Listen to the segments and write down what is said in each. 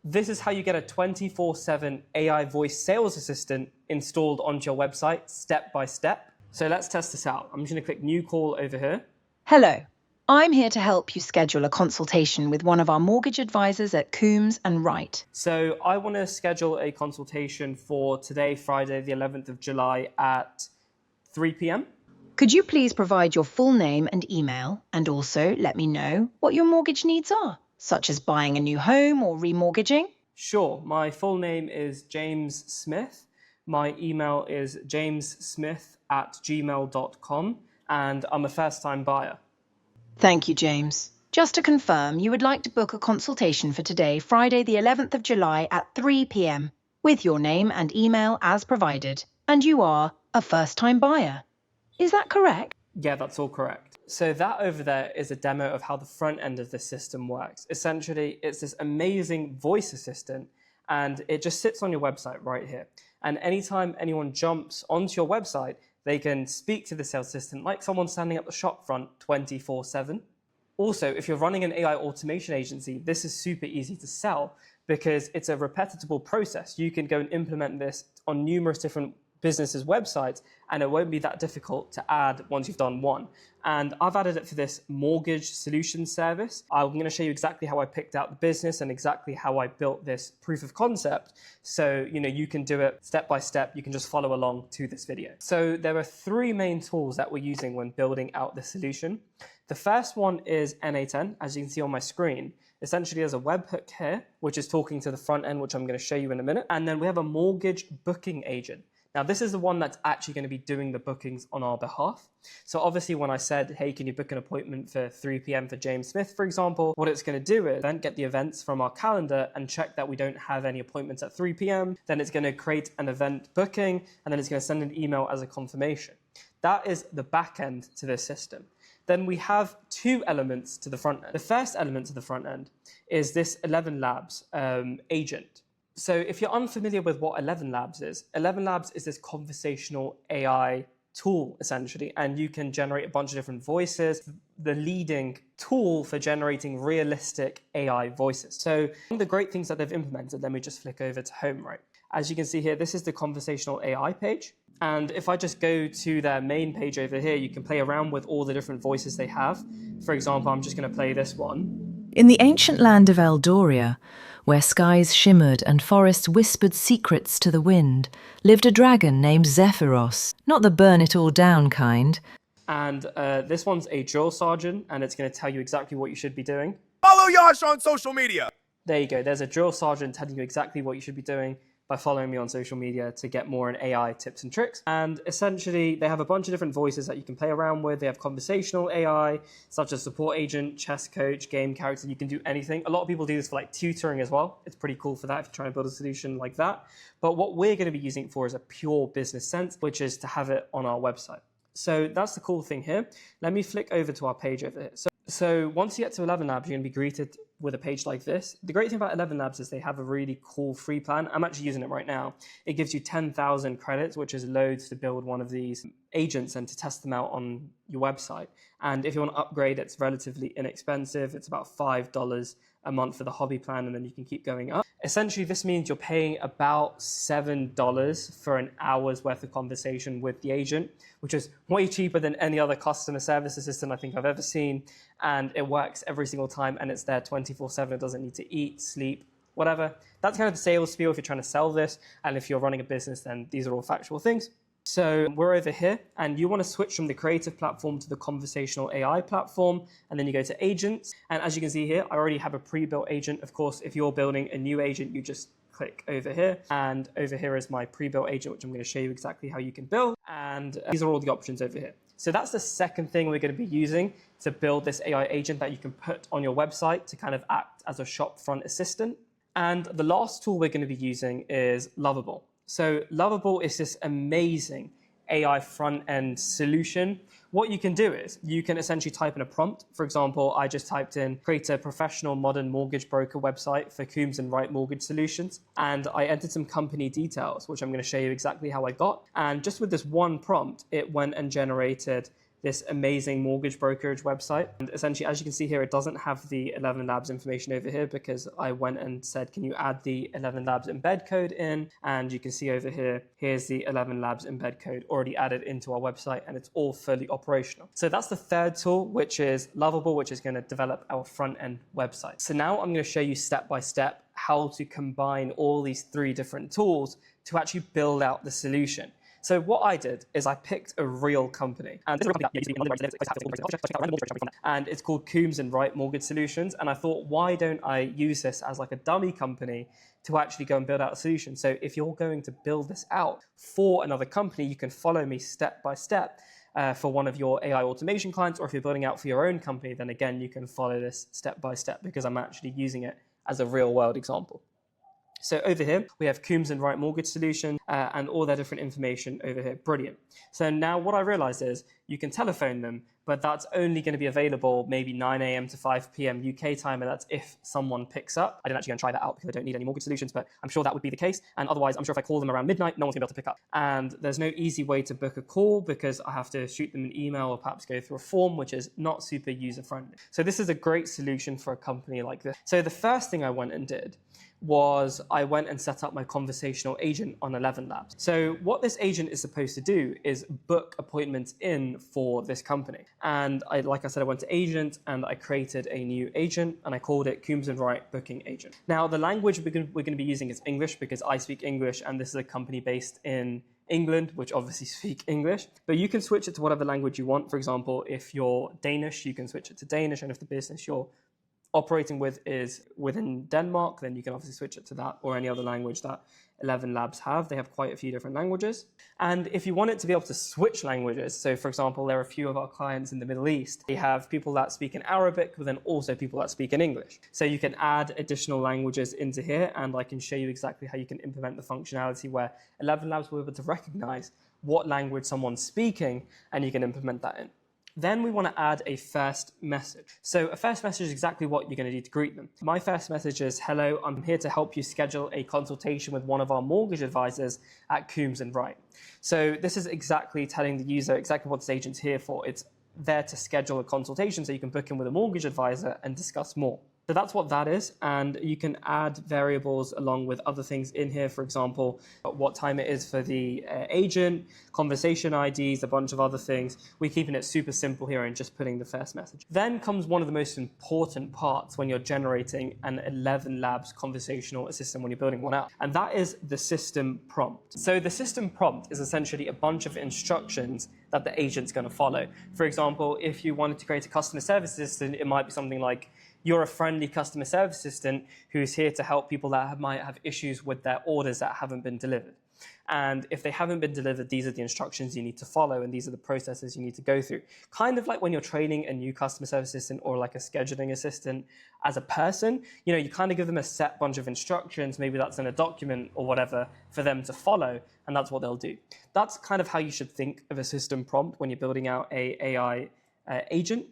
This is how you get a 24/7 AI voice sales assistant installed onto your website step by step. So let's test this out. I'm just going to click new call over here. Hello, I'm here to help you schedule a consultation with one of our mortgage advisors at Coombs and Wright. So I want to schedule a consultation for today, Friday, the 11th of July at 3 p.m. Could you please provide your full name and email, and also let me know what your mortgage needs are, such as buying a new home or remortgaging? Sure. My full name is James Smith. My email is jamessmith@gmail.com, and I'm a first-time buyer. Thank you, James. Just to confirm, you would like to book a consultation for today, Friday, the 11th of July at 3 p.m. with your name and email as provided, and you are a first-time buyer. Is that correct? Yeah, that's all correct. So that over there is a demo of how the front end of this system works. Essentially, it's this amazing voice assistant, and it just sits on your website right here. And anytime anyone jumps onto your website, they can speak to the sales assistant like someone standing at the shop front 24/7. Also, if you're running an AI automation agency, this is super easy to sell because it's a repetitive process. You can go and implement this on numerous different businesses' websites, and it won't be that difficult to add once you've done one. And I've added it for this mortgage solution service. I'm going to show you exactly how I picked out the business and exactly how I built this proof of concept. So, you can do it step by step. You can just follow along to this video. So there are three main tools that we're using when building out the solution. The first one is n8n, as you can see on my screen. Essentially, there's a webhook here, which is talking to the front end, which I'm going to show you in a minute. And then we have a mortgage booking agent. Now, this is the one that's actually going to be doing the bookings on our behalf. So obviously, when I said, hey, can you book an appointment for 3 p.m. for James Smith, for example, what it's going to do is then get the events from our calendar and check that we don't have any appointments at 3 p.m. Then it's going to create an event booking, and then it's going to send an email as a confirmation. That is the back end to this system. Then we have two elements to the front end. The first element to the front end is this 11 Labs agent. So if you're unfamiliar with what 11 Labs is this conversational AI tool, essentially, and you can generate a bunch of different voices, the leading tool for generating realistic AI voices. So one of the great things that they've implemented, let me just flick over to home, right? As you can see here, this is the conversational AI page. And if I just go to their main page over here, you can play around with all the different voices they have. For example, I'm just going to play this one. In the ancient land of Eldoria, where skies shimmered and forests whispered secrets to the wind, lived a dragon named Zephyros, not the burn-it-all-down kind. And this one's a drill sergeant, and it's going to tell you exactly what you should be doing. Follow Yash on social media. There you go. There's a drill sergeant telling you exactly what you should be doing by following me on social media to get more in AI tips and tricks. And essentially, they have a bunch of different voices that you can play around with. They have conversational AI, such as support agent, chess coach, game character. You can do anything. A lot of people do this for like tutoring as well. It's pretty cool for that if you're trying to build a solution like that. But what we're going to be using it for is a pure business sense, which is to have it on our website. So that's the cool thing here. Let me flick over to our page over here. So once you get to 11 Labs, you're going to be greeted with a page like this. The great thing about 11 Labs is they have a really cool free plan. I'm actually using it right now. It gives you 10,000 credits, which is loads to build one of these agents and to test them out on your website. And if you want to upgrade, it's relatively inexpensive. It's about $5 a month for the hobby plan, and then you can keep going up. Essentially, this means you're paying about $7 for an hour's worth of conversation with the agent, which is way cheaper than any other customer service assistant I think I've ever seen. And it works every single time, and it's there 24/7. It doesn't need to eat, sleep, whatever. That's kind of the sales spiel if you're trying to sell this. And if you're running a business, then these are all factual things. So we're over here, and you want to switch from the creative platform to the conversational AI platform, and then you go to agents. And as you can see here, I already have a pre-built agent. Of course, if you're building a new agent, you just click over here, and over here is my pre-built agent, which I'm going to show you exactly how you can build. And these are all the options over here. So that's the second thing we're going to be using to build this AI agent that you can put on your website to kind of act as a shop front assistant. And the last tool we're going to be using is Lovable. So Lovable is this amazing AI front-end solution. What you can do is you can essentially type in a prompt. For example, I just typed in, create a professional modern mortgage broker website for Coombs and Wright Mortgage Solutions. And I entered some company details, which I'm going to show you exactly how I got. And just with this one prompt, it went and generated this amazing mortgage brokerage website. And essentially, as you can see here, it doesn't have the 11 Labs information over here because I went and said, can you add the 11 Labs embed code in? And you can see over here, here's the 11 Labs embed code already added into our website, and it's all fully operational. So that's the third tool, which is Lovable, which is going to develop our front end website. So now I'm going to show you step by step how to combine all these 3 different tools to actually build out the solution. So what I did is I picked a real company, and this is a company and it's called Coombs and Wright Mortgage Solutions. And I thought, why don't I use this as like a dummy company to actually go and build out a solution? So if you're going to build this out for another company, you can follow me step by step. For one of your AI automation clients, or if you're building out for your own company, then again, you can follow this step by step because I'm actually using it as a real world example. So over here, we have Coombs and Wright Mortgage Solution and all their different information over here. Brilliant. So now what I realized is you can telephone them, but that's only going to be available maybe 9 a.m. to 5 p.m. UK time, and that's if someone picks up. I didn't actually go and try that out because I don't need any mortgage solutions, but I'm sure that would be the case. And otherwise, I'm sure if I call them around midnight, no one's going to be able to pick up. And there's no easy way to book a call because I have to shoot them an email or perhaps go through a form, which is not super user-friendly. So this is a great solution for a company like this. So the first thing I went and did was I went and set up my conversational agent on 11 Labs. So what this agent is supposed to do is book appointments in for this company. And like I said, I went to agent and I created a new agent and I called it Coombs and Wright Booking Agent. Now the language we're going to be using is English because I speak English and this is a company based in England, which obviously speak English, but you can switch it to whatever language you want. For example, if you're Danish, you can switch it to Danish, and if the business you're operating with is within Denmark, then you can obviously switch it to that or any other language that 11 Labs have. They have quite a few different languages. And if you want it to be able to switch languages, so for example, there are a few of our clients in the Middle East. They have people that speak in Arabic, but then also people that speak in English. So you can add additional languages into here, and I can show you exactly how you can implement the functionality where 11 Labs will be able to recognize what language someone's speaking, and you can implement that in. Then we want to add a first message. So a first message is exactly what you're going to do to greet them. My first message is, hello, I'm here to help you schedule a consultation with one of our mortgage advisors at Coombs and Wright. So this is exactly telling the user exactly what this agent's here for. It's there to schedule a consultation so you can book in with a mortgage advisor and discuss more. So that's what that is, and you can add variables along with other things in here. For example, what time it is for the agent, conversation IDs, a bunch of other things. We're keeping it super simple here and just putting the first message. Then comes one of the most important parts when you're generating an 11 Labs conversational assistant when you're building one out, and that is the system prompt. So the system prompt is essentially a bunch of instructions that the agent's going to follow. For example, if you wanted to create a customer service assistant, it might be something like, you're a friendly customer service assistant who's here to help people that might have issues with their orders that haven't been delivered. And if they haven't been delivered, these are the instructions you need to follow, and these are the processes you need to go through. Kind of like when you're training a new customer service assistant or like a scheduling assistant as a person, you kind of give them a set bunch of instructions, maybe that's in a document or whatever, for them to follow, and that's what they'll do. That's kind of how you should think of a system prompt when you're building out a AI agent.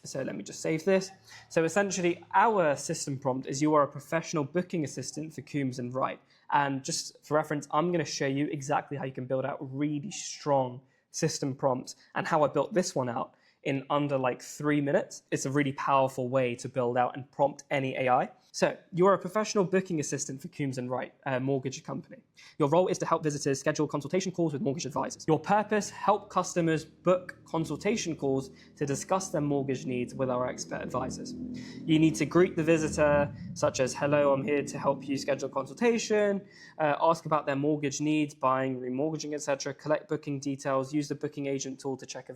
So let me just save this. So essentially, our system prompt is, you are a professional booking assistant for Coombs and Wright. And just for reference, I'm going to show you exactly how you can build out really strong system prompts and how I built this one out in under like 3 minutes. It's a really powerful way to build out and prompt any AI. So you're a professional booking assistant for Coombs and Wright, a mortgage company. Your role is to help visitors schedule consultation calls with mortgage advisors. Your purpose, help customers book consultation calls to discuss their mortgage needs with our expert advisors. You need to greet the visitor, such as, hello, I'm here to help you schedule a consultation, ask about their mortgage needs, buying, remortgaging, etc., collect booking details, use the booking agent tool to check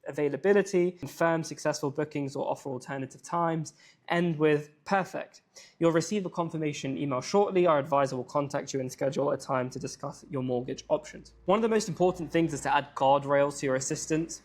availability, confirm successful bookings or offer alternative times, end with perfect. You'll receive a confirmation email shortly. Our advisor will contact you and schedule a time to discuss your mortgage options. One of the most important things is to add guardrails to your assistants.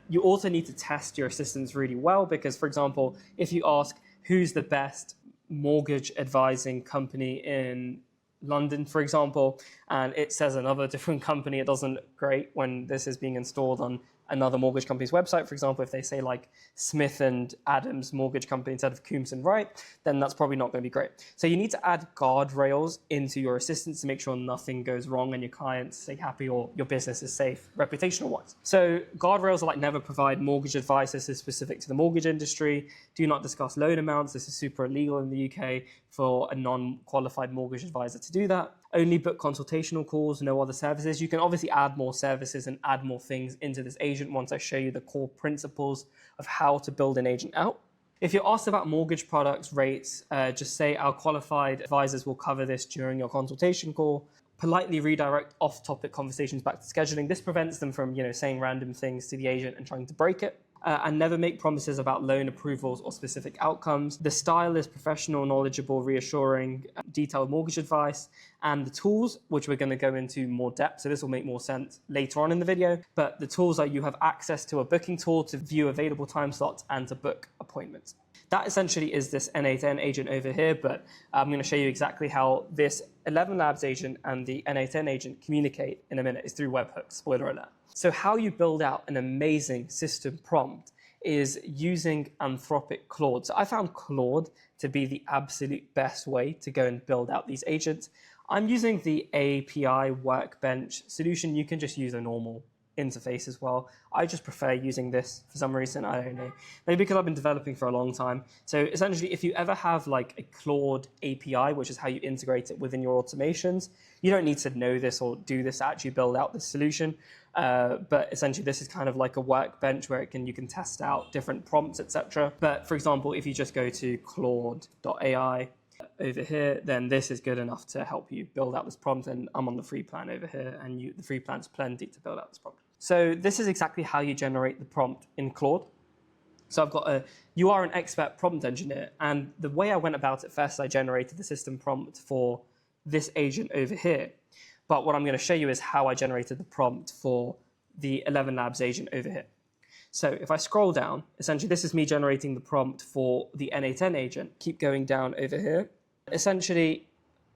You also need to test your assistants really well because, for example, if you ask who's the best mortgage advising company in London, for example, and it says another different company, it doesn't look great when this is being installed on another mortgage company's website, for example, if they say like Smith and Adams Mortgage Company instead of Coombs and Wright, then that's probably not going to be great. So you need to add guardrails into your assistance to make sure nothing goes wrong and your clients stay happy or your business is safe reputational wise. So guardrails are like never provide mortgage advice. This is specific to the mortgage industry. Do not discuss loan amounts. This is super illegal in the UK for a non-qualified mortgage advisor to do that. Only book consultational calls, no other services. You can obviously add more services and add more things into this agent once I show you the core principles of how to build an agent out. If you're asked about mortgage products, rates, just say our qualified advisors will cover this during your consultation call. Politely redirect off-topic conversations back to scheduling. This prevents them from, saying random things to the agent and trying to break it. And never make promises about loan approvals or specific outcomes. The style is professional, knowledgeable, reassuring, detailed mortgage advice, and the tools, which we're going to go into more depth. So this will make more sense later on in the video. But the tools are you have access to a booking tool to view available time slots and to book appointments. That essentially is this n8n agent over here, but I'm going to show you exactly how this 11 Labs agent and the n8n agent communicate in a minute. It's through webhooks, spoiler alert. So how you build out an amazing system prompt is using Anthropic Claude. So I found Claude to be the absolute best way to go and build out these agents. I'm using the API Workbench solution. You can just use a normal interface as well. I just prefer using this for some reason. I don't know. Maybe because I've been developing for a long time. So essentially, if you ever have like a Claude API, which is how you integrate it within your automations, you don't need to know this or do this to actually build out this solution. But essentially, this is kind of like a workbench where you can test out different prompts, etc. But for example, if you just go to claude.ai over here, then this is good enough to help you build out this prompt. And I'm on the free plan over here, and the free plan's plenty to build out this prompt. So this is exactly how you generate the prompt in Claude. So I've got you are an expert prompt engineer, and the way I went about it first, I generated the system prompt for this agent over here. But what I'm going to show you is how I generated the prompt for the 11 Labs agent over here. So if I scroll down, essentially this is me generating the prompt for the n8n agent. Keep going down over here. Essentially,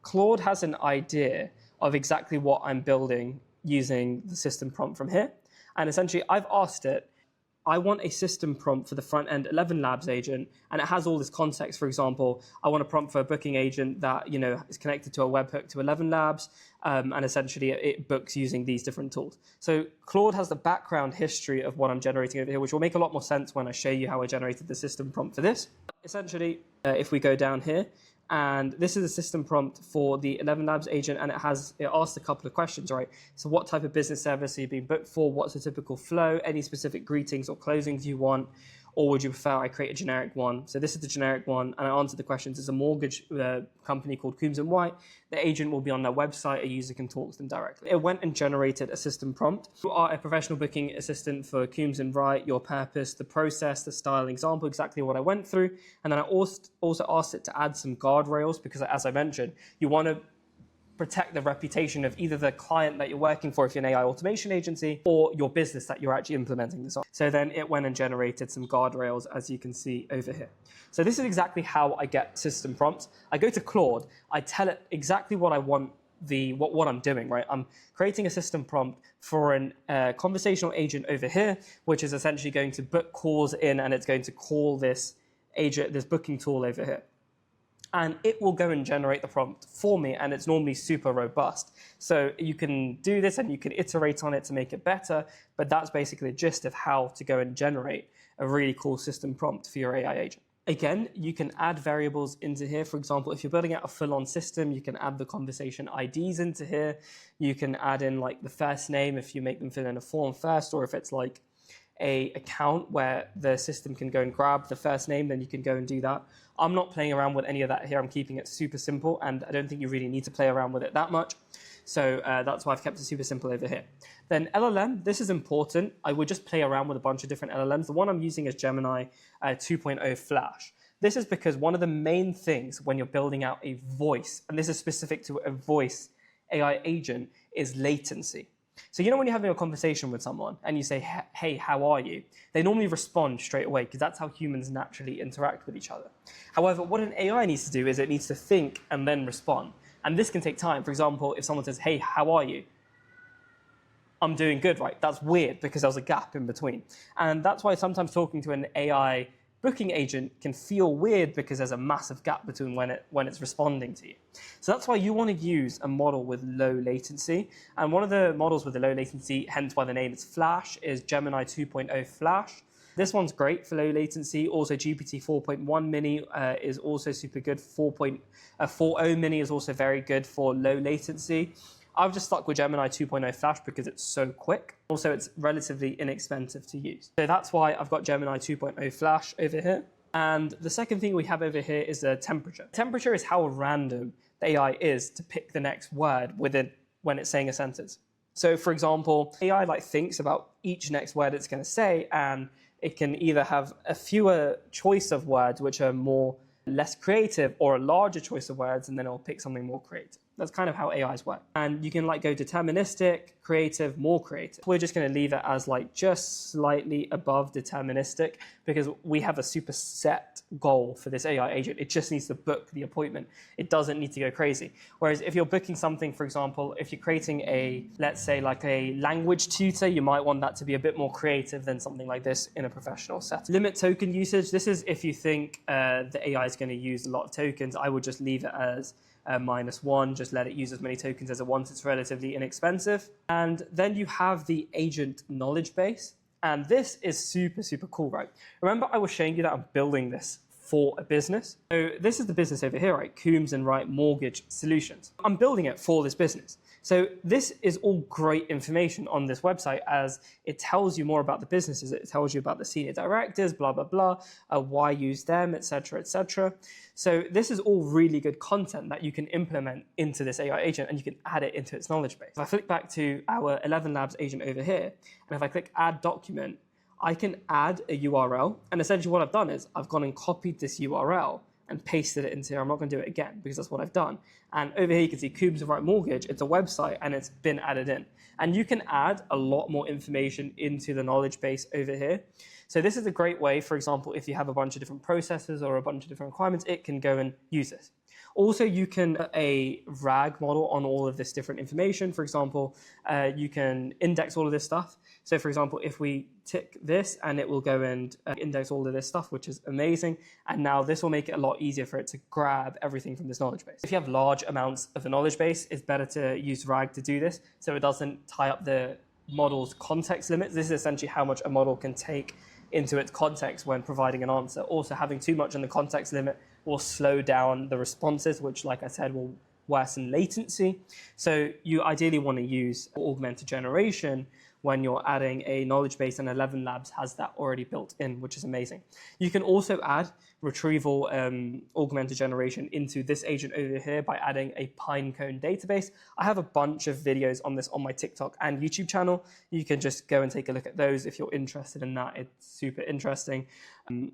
Claude has an idea of exactly what I'm building using the system prompt from here. And essentially, I've asked it, I want a system prompt for the front end 11 Labs agent, and it has all this context. For example, I want a prompt for a booking agent that is connected to a webhook to 11 Labs, and essentially it books using these different tools. So Claude has the background history of what I'm generating over here, which will make a lot more sense when I show you how I generated the system prompt for this. Essentially, if we go down here, and this is a system prompt for the 11 Labs agent, and it asks a couple of questions, right? So what type of business service are you being booked for? What's the typical flow? Any specific greetings or closings you want? Or would you prefer I create a generic one? So this is the generic one, and I answered the questions. It's a mortgage company called Coombs and White. The agent will be on their website. A user can talk to them directly. It went and generated a system prompt. You are a professional booking assistant for Coombs and White. Your purpose, the process, the style, example, exactly what I went through. And then I also asked it to add some guardrails because, as I mentioned, you want to protect the reputation of either the client that you're working for if you're an AI automation agency or your business that you're actually implementing this on. So then it went and generated some guardrails, as you can see over here. So this is exactly how I get system prompts. I go to Claude, I tell it exactly what I want, what I'm doing, right? I'm creating a system prompt for a conversational agent over here, which is essentially going to book calls in, and it's going to call this agent, this booking tool over here. And it will go and generate the prompt for me, and it's normally super robust. So you can do this and you can iterate on it to make it better, but that's basically the gist of how to go and generate a really cool system prompt for your AI agent. Again, you can add variables into here. For example, if you're building out a full-on system, you can add the conversation IDs into here. You can add in like the first name if you make them fill in a form first, or if it's like a account where the system can go and grab the first name, then you can go and do that. I'm not playing around with any of that here. I'm keeping it super simple, and I don't think you really need to play around with it that much. So that's why I've kept it super simple over here. Then LLM, this is important. I would just play around with a bunch of different LLMs. The one I'm using is Gemini 2.0 Flash. This is because one of the main things when you're building out a voice, and this is specific to a voice AI agent, is latency. So when you're having a conversation with someone and you say, hey, how are you? They normally respond straight away because that's how humans naturally interact with each other. However, what an AI needs to do is it needs to think and then respond. And this can take time. For example, if someone says, hey, how are you? I'm doing good, right? That's weird because there was a gap in between. And that's why sometimes talking to an AI booking agent can feel weird because there's a massive gap between when it's responding to you. So that's why you want to use a model with low latency. And one of the models with the low latency, hence why the name is Flash, is Gemini 2.0 Flash. This one's great for low latency. Also, GPT 4.1 mini is also super good. 4.0 mini is also very good for low latency. I've just stuck with Gemini 2.0 Flash because it's so quick. Also, it's relatively inexpensive to use. So that's why I've got Gemini 2.0 Flash over here. And the second thing we have over here is the temperature. Temperature is how random the AI is to pick the next word when it's saying a sentence. So for example, AI thinks about each next word it's going to say, and it can either have a fewer choice of words which are less creative, or a larger choice of words, and then it'll pick something more creative. That's kind of how AIs work. And you can go deterministic, creative, more creative. We're just going to leave it as just slightly above deterministic because we have a super set goal for this AI agent. It just needs to book the appointment. It doesn't need to go crazy. Whereas if you're booking something, for example, if you're creating let's say a language tutor, you might want that to be a bit more creative than something like this in a professional setting. Limit token usage. This is if you think the AI is going to use a lot of tokens. I would just leave it as -1, just let it use as many tokens as it wants. It's relatively inexpensive. And then you have the agent knowledge base. And this is super, super cool, right? Remember I was showing you that I'm building this for a business. So this is the business over here, right? Coombs and Wright Mortgage Solutions. I'm building it for this business. So this is all great information on this website as it tells you more about the businesses. It tells you about the senior directors, blah, blah, blah, why use them, etc., etc. So this is all really good content that you can implement into this AI agent and you can add it into its knowledge base. If I flick back to our 11 Labs agent over here, and if I click add document, I can add a URL. And essentially what I've done is I've gone and copied this URL and pasted it into here. I'm not going to do it again because that's what I've done. And over here you can see Coombs and Wright Mortgage. It's a website and it's been added in. And you can add a lot more information into the knowledge base over here. So this is a great way, for example, if you have a bunch of different processes or a bunch of different requirements, it can go and use this. Also, you can put a RAG model on all of this different information. For example, you can index all of this stuff. So for example, if we tick this and it will go and index all of this stuff, which is amazing. And now this will make it a lot easier for it to grab everything from this knowledge base. If you have large amounts of a knowledge base, it's better to use RAG to do this so it doesn't tie up the model's context limits. This is essentially how much a model can take into its context when providing an answer. Also, having too much in the context limit will slow down the responses, which, like I said, will worsen latency. So you ideally want to use augmented generation when you're adding a knowledge base, and 11 Labs has that already built in, which is amazing. You can also add retrieval augmented generation into this agent over here by adding a Pinecone database. I have a bunch of videos on this on my TikTok and YouTube channel. You can just go and take a look at those if you're interested in that. It's super interesting.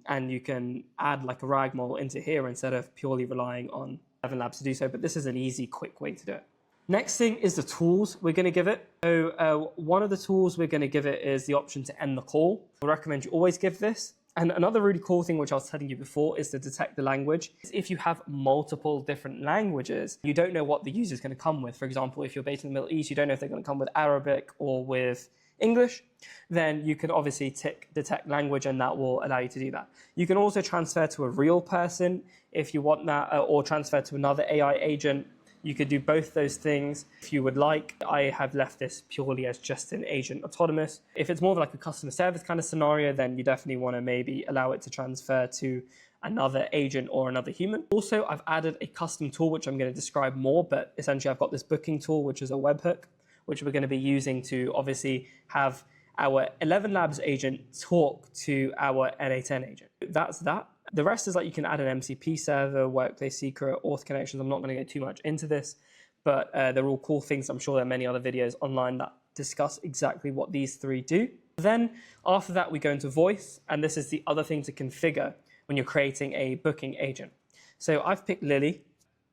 And you can add a RAG model into here instead of purely relying on 11 Labs to do so. But this is an easy, quick way to do it. Next thing is the tools we're going to give it. So one of the tools we're going to give it is the option to end the call. I recommend you always give this. And another really cool thing, which I was telling you before, is to detect the language. If you have multiple different languages, you don't know what the user is going to come with. For example, if you're based in the Middle East, you don't know if they're going to come with Arabic or with English, then you can obviously tick detect language and that will allow you to do that. You can also transfer to a real person if you want that, or transfer to another AI agent. You could do both those things if you would like. I have left this purely as just an agent autonomous. If it's more of a customer service kind of scenario, then you definitely want to maybe allow it to transfer to another agent or another human. Also, I've added a custom tool, which I'm going to describe more, but essentially I've got this booking tool, which is a webhook, which we're going to be using to obviously have our 11 Labs agent talk to our n8n agent. That's that. The rest is you can add an MCP server, workplace secret, auth connections. I'm not going to go too much into this, but they're all cool things. I'm sure there are many other videos online that discuss exactly what these three do. Then after that, we go into voice, and this is the other thing to configure when you're creating a booking agent. So I've picked Lily.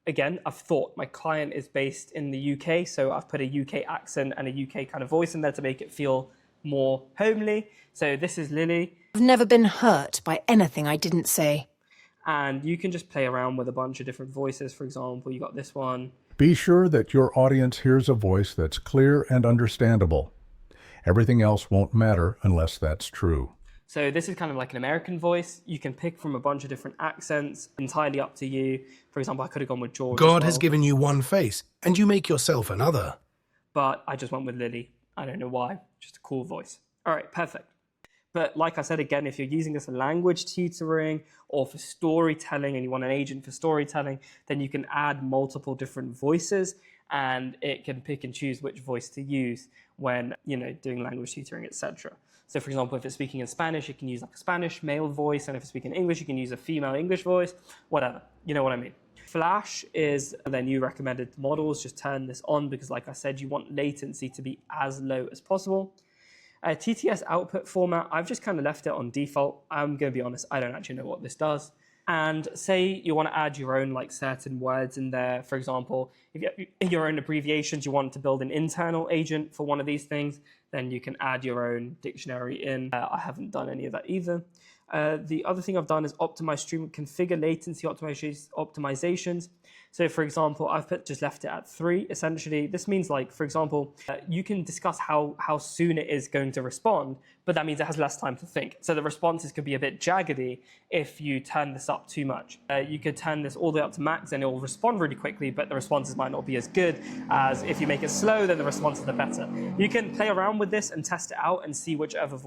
Again, I've thought my client is based in the UK, so I've put a UK accent and a UK kind of voice in there to make it feel more homely. So this is Lily. I've never been hurt by anything I didn't say. And you can just play around with a bunch of different voices. For example, you got this one. Be sure that your audience hears a voice that's clear and understandable. Everything else won't matter unless that's true. So this is kind of like an American voice. You can pick from a bunch of different accents, entirely up to you. For example, I could have gone with George. God has given you one face, and you make yourself another. But I just went with Lily. I don't know why, just a cool voice. All right, perfect. But like I said, again, if you're using this for language tutoring or for storytelling and you want an agent for storytelling, then you can add multiple different voices and it can pick and choose which voice to use when, doing language tutoring, etc. So for example, if it's speaking in Spanish, you can use like a Spanish male voice. And if it's speaking English, you can use a female English voice, whatever. You know what I mean? Flash is their new recommended models. Just turn this on because like I said, you want latency to be as low as possible. TTS output format, I've just kind of left it on default. I'm going to be honest, I don't actually know what this does. And say you want to add your own like certain words in there. For example, if you have your own abbreviations, you want to build an internal agent for one of these things, then you can add your own dictionary in. I haven't done any of that either. The other thing I've done is optimize stream, configure latency optimizations. So for example, I've just left it at 3. Essentially, this means like, for example, you can discuss how soon it is going to respond, but that means it has less time to think. So the responses could be a bit jaggedy if you turn this up too much. You could turn this all the way up to max and it will respond really quickly, but the responses might not be as good as if you make it slow, then the responses are better. You can play around with this and test it out and see whichever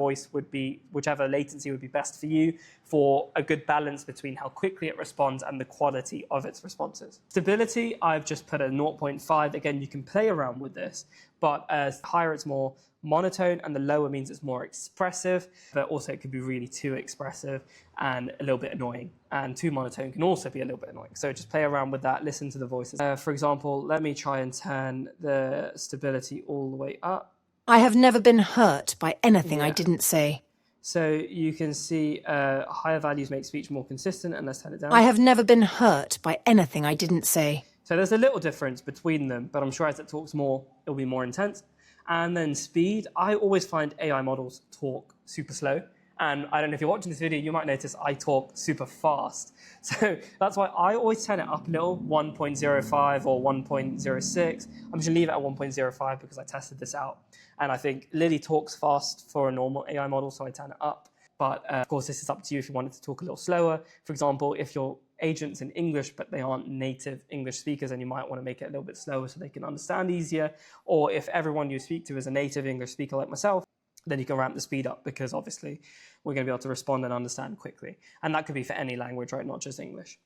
latency would be best for you for a good balance between how quickly it responds and the quality of its responses. Stability, I've just put a 0.5. Again, you can play around with this, but the higher it's more monotone and the lower means it's more expressive, but also it could be really too expressive and a little bit annoying. And too monotone can also be a little bit annoying. So just play around with that, listen to the voices. For example, let me try and turn the stability all the way up. I have never been hurt by anything I didn't say. So you can see higher values make speech more consistent, and let's turn it down. I have never been hurt by anything I didn't say. So there's a little difference between them, but I'm sure as it talks more, it'll be more intense. And then speed, I always find AI models talk super slow. And I don't know if you're watching this video, you might notice I talk super fast. So that's why I always turn it up a little, 1.05 or 1.06. I'm just gonna leave it at 1.05 because I tested this out. And I think Lily talks fast for a normal AI model, so I turn it up. But of course, this is up to you if you want it to talk a little slower. For example, if your agent's in English, but they aren't native English speakers, and you might want to make it a little bit slower so they can understand easier. Or if everyone you speak to is a native English speaker like myself, then you can ramp the speed up because obviously we're going to be able to respond and understand quickly. And that could be for any language, right? Not just English.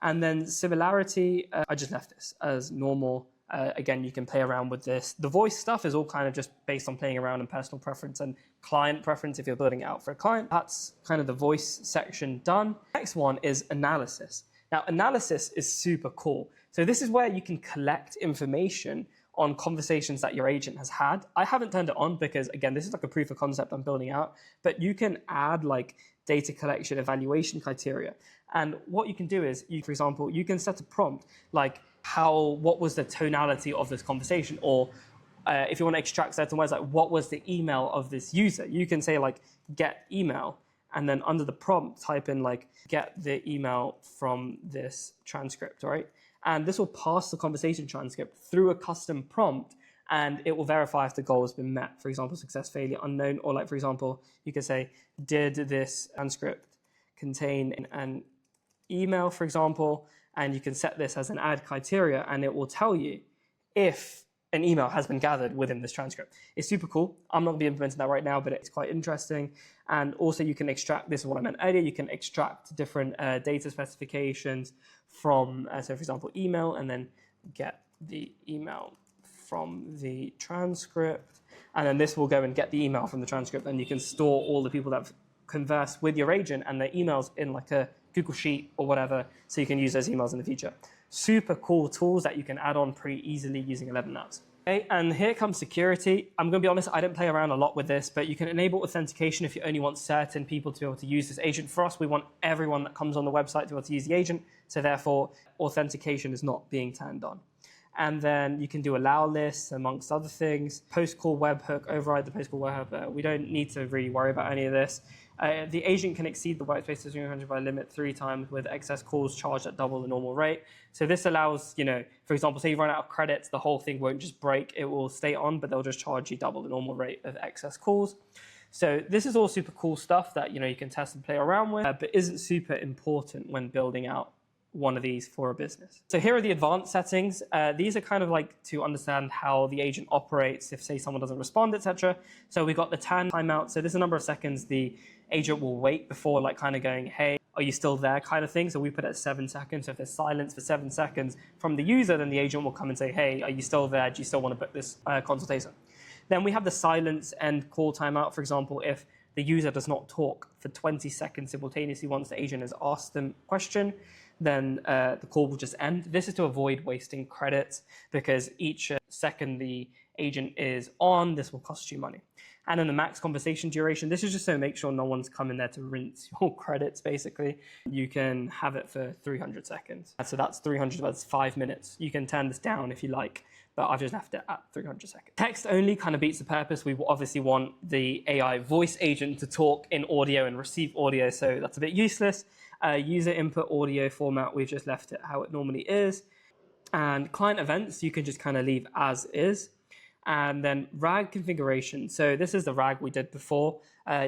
And then similarity, I just left this as normal. Again, you can play around with this. The voice stuff is all kind of just based on playing around and personal preference and client preference if you're building it out for a client. That's kind of the voice section done. Next one is analysis. Now, analysis is super cool. So this is where you can collect information on conversations that your agent has had. I haven't turned it on because, again, this is like a proof of concept I'm building out, but you can add like data collection evaluation criteria. And what you can do is, for example, you can set a prompt like what was the tonality of this conversation, or if you want to extract certain words, like what was the email of this user? You can say like get email, and then under the prompt type in like get the email from this transcript, right? And this will pass the conversation transcript through a custom prompt, and it will verify if the goal has been met. For example, success, failure, unknown, or like, for example, you can say, did this transcript contain an email, for example, and you can set this as an add criteria, and it will tell you if an email has been gathered within this transcript. It's super cool. I'm not going to be implementing that right now, but it's quite interesting. And also you can extract, this is what I meant earlier, you can extract different data specifications from, so for example, email, and then get the email from the transcript. And then this will go and get the email from the transcript, and you can store all the people that have conversed with your agent and their emails in like a Google Sheet or whatever, so you can use those emails in the future. Super cool tools that you can add on pretty easily using 11 apps. Okay, and here comes security. I'm going to be honest, I don't play around a lot with this, but you can enable authentication if you only want certain people to be able to use this agent. For us, we want everyone that comes on the website to be able to use the agent, so therefore authentication is not being turned on. And then you can do allow lists amongst other things. Post-call webhook, override the post-call webhook. We don't need to really worry about any of this. The agent can exceed the workspace to 300 by limit 3 times with excess calls charged at double the normal rate. So this allows, for example, say you run out of credits, the whole thing won't just break. It will stay on, but they'll just charge you double the normal rate of excess calls. So this is all super cool stuff that, you can test and play around with, but isn't super important when building out one of these for a business. So here are the advanced settings. These are kind of like to understand how the agent operates if, say, someone doesn't respond, etc. So we got the timeout. So this is a number of seconds the agent will wait before like kind of going, hey, are you still there kind of thing. So we put it at 7 seconds. So if there's silence for 7 seconds from the user, then the agent will come and say, hey, are you still there? Do you still want to book this consultation? Then we have the silence and call timeout, for example, if the user does not talk for 20 seconds simultaneously once the agent has asked them a question, then the call will just end. This is to avoid wasting credits because each second the agent is on, this will cost you money. And then the max conversation duration, this is just to make sure no one's coming there to rinse your credits, basically. You can have it for 300 seconds. So that's 300, that's 5 minutes. You can turn this down if you like, but I've just left it at 300 seconds. Text only kind of beats the purpose. We obviously want the AI voice agent to talk in audio and receive audio, so that's a bit useless. User input audio format, we've just left it how it normally is. And client events, you can just kind of leave as is. And then RAG configuration. So this is the RAG we did before.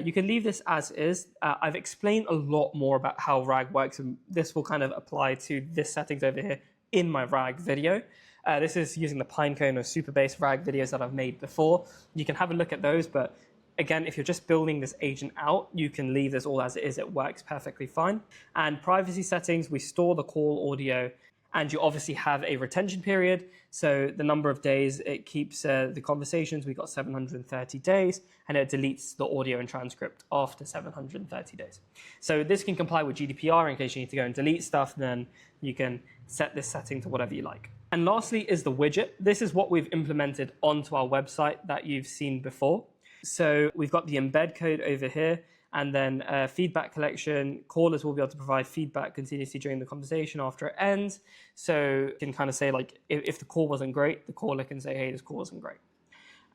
You can leave this as is. I've explained a lot more about how RAG works, and this will kind of apply to this settings over here in my RAG video. This is using the Pinecone or Superbase RAG videos that I've made before. You can have a look at those, but again, if you're just building this agent out, you can leave this all as it is. It works perfectly fine. And privacy settings, we store the call audio, and you obviously have a retention period. So the number of days it keeps the conversations, we got 730 days, and it deletes the audio and transcript after 730 days. So this can comply with GDPR in case you need to go and delete stuff, then you can set this setting to whatever you like. And lastly is the widget. This is what we've implemented onto our website that you've seen before. So we've got the embed code over here, and then feedback collection. Callers will be able to provide feedback continuously during the conversation after it ends. So you can kind of say, like, if the call wasn't great, the caller can say, hey, this call wasn't great.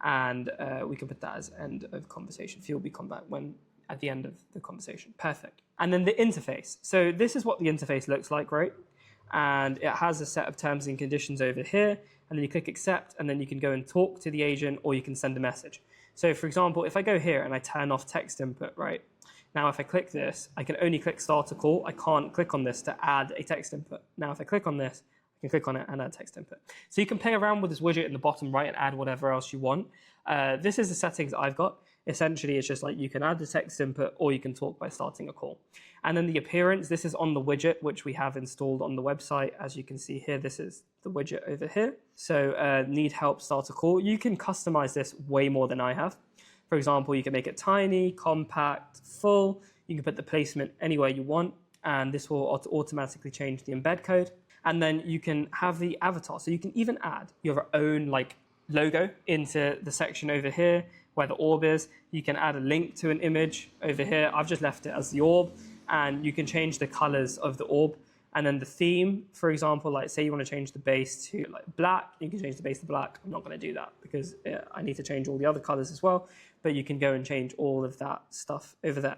And we can put that as end of conversation. Field be combat when at the end of the conversation. Perfect. And then the interface. So this is what the interface looks like, right? And it has a set of terms and conditions over here. And then you click accept, and then you can go and talk to the agent, or you can send a message. So for example, if I go here and I turn off text input, right? Now if I click this, I can only click start a call. I can't click on this to add a text input. Now if I click on this, I can click on it and add text input. So you can play around with this widget in the bottom right and add whatever else you want. This is the settings I've got. Essentially, it's just like you can add the text input, or you can talk by starting a call. And then the appearance, this is on the widget, which we have installed on the website. As you can see here, this is the widget over here. So need help, start a call. You can customize this way more than I have. For example, you can make it tiny, compact, full. You can put the placement anywhere you want, and this will automatically change the embed code. And then you can have the avatar. So you can even add your own like logo into the section over here where the orb is. You can add a link to an image over here. I've just left it as the orb, and you can change the colors of the orb. And then the theme, for example, like say you want to change the base to like black, you can change the base to black. I'm not going to do that because I need to change all the other colors as well, but you can go and change all of that stuff over there.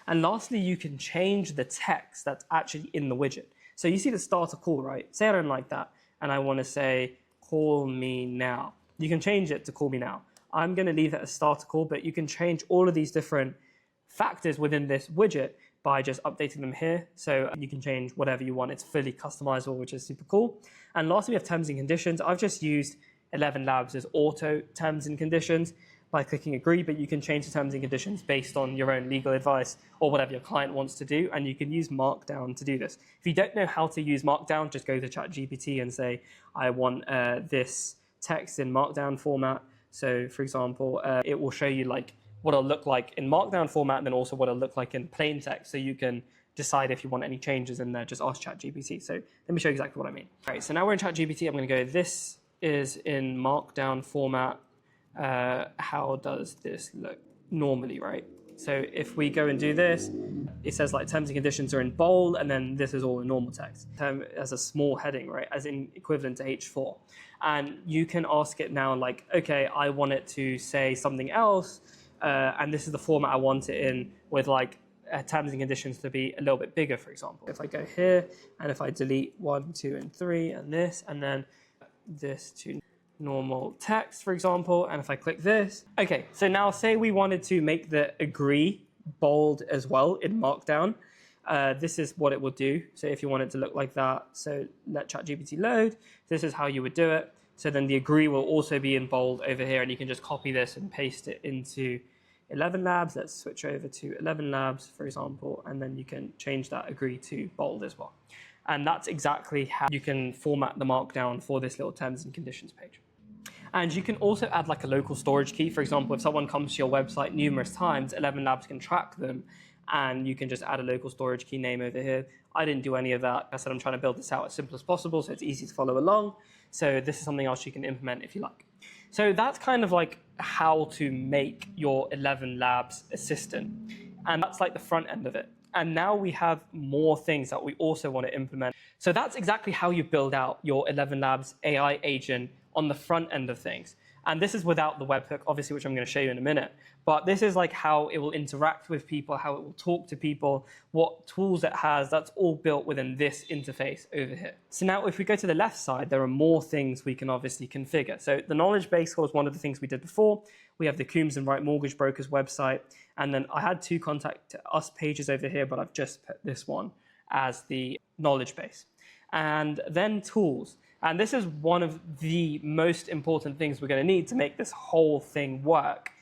And lastly, you can change the text that's actually in the widget. So you see the start a call, right? Say I don't like that, and I want to say, call me now. You can change it to call me now. I'm going to leave it as start a call, but you can change all of these different factors within this widget by just updating them here. So you can change whatever you want. It's fully customizable, which is super cool. And lastly, we have terms and conditions. I've just used 11 Labs as auto terms and conditions by clicking agree, but you can change the terms and conditions based on your own legal advice or whatever your client wants to do. And you can use Markdown to do this. If you don't know how to use Markdown, just go to ChatGPT and say, I want this text in Markdown format. So for example, it will show you like what it'll look like in Markdown format, and then also what it'll look like in plain text. So you can decide if you want any changes in there, just ask ChatGPT. So let me show you exactly what I mean. All right, so now we're in ChatGPT. I'm going to go, this is in Markdown format. How does this look normally, right? So if we go and do this, it says like terms and conditions are in bold, and then this is all in normal text. Term as a small heading, right? As in equivalent to H4. And you can ask it now like, okay, I want it to say something else, and this is the format I want it in with like terms and conditions to be a little bit bigger, for example. If I go here, and if I delete 1, 2, and 3, and this, and then this to normal text, for example, and if I click this. Okay, so now say we wanted to make the agree bold as well in Markdown. This is what it will do. So if you want it to look like that, so let ChatGPT load, this is how you would do it. So then the agree will also be in bold over here, and you can just copy this and paste it into 11 Labs. Let's switch over to 11 Labs, for example, and then you can change that agree to bold as well. And that's exactly how you can format the Markdown for this little terms and conditions page. And you can also add like a local storage key. For example, if someone comes to your website numerous times, 11 Labs can track them, and you can just add a local storage key name over here. I didn't do any of that. I said I'm trying to build this out as simple as possible so it's easy to follow along. So this is something else you can implement if you like. So that's kind of like how to make your 11 Labs assistant. And that's like the front end of it. And now we have more things that we also want to implement. So that's exactly how you build out your 11 Labs AI agent on the front end of things. And this is without the webhook, obviously, which I'm going to show you in a minute. But this is like how it will interact with people, how it will talk to people, what tools it has. That's all built within this interface over here. So now if we go to the left side, there are more things we can obviously configure. So the knowledge base was one of the things we did before. We have the Coombs and Wright Mortgage Brokers website. And then I had 2 contact us pages over here, but I've just put this one as the knowledge base. And then tools. And this is one of the most important things we're going to need to make this whole thing work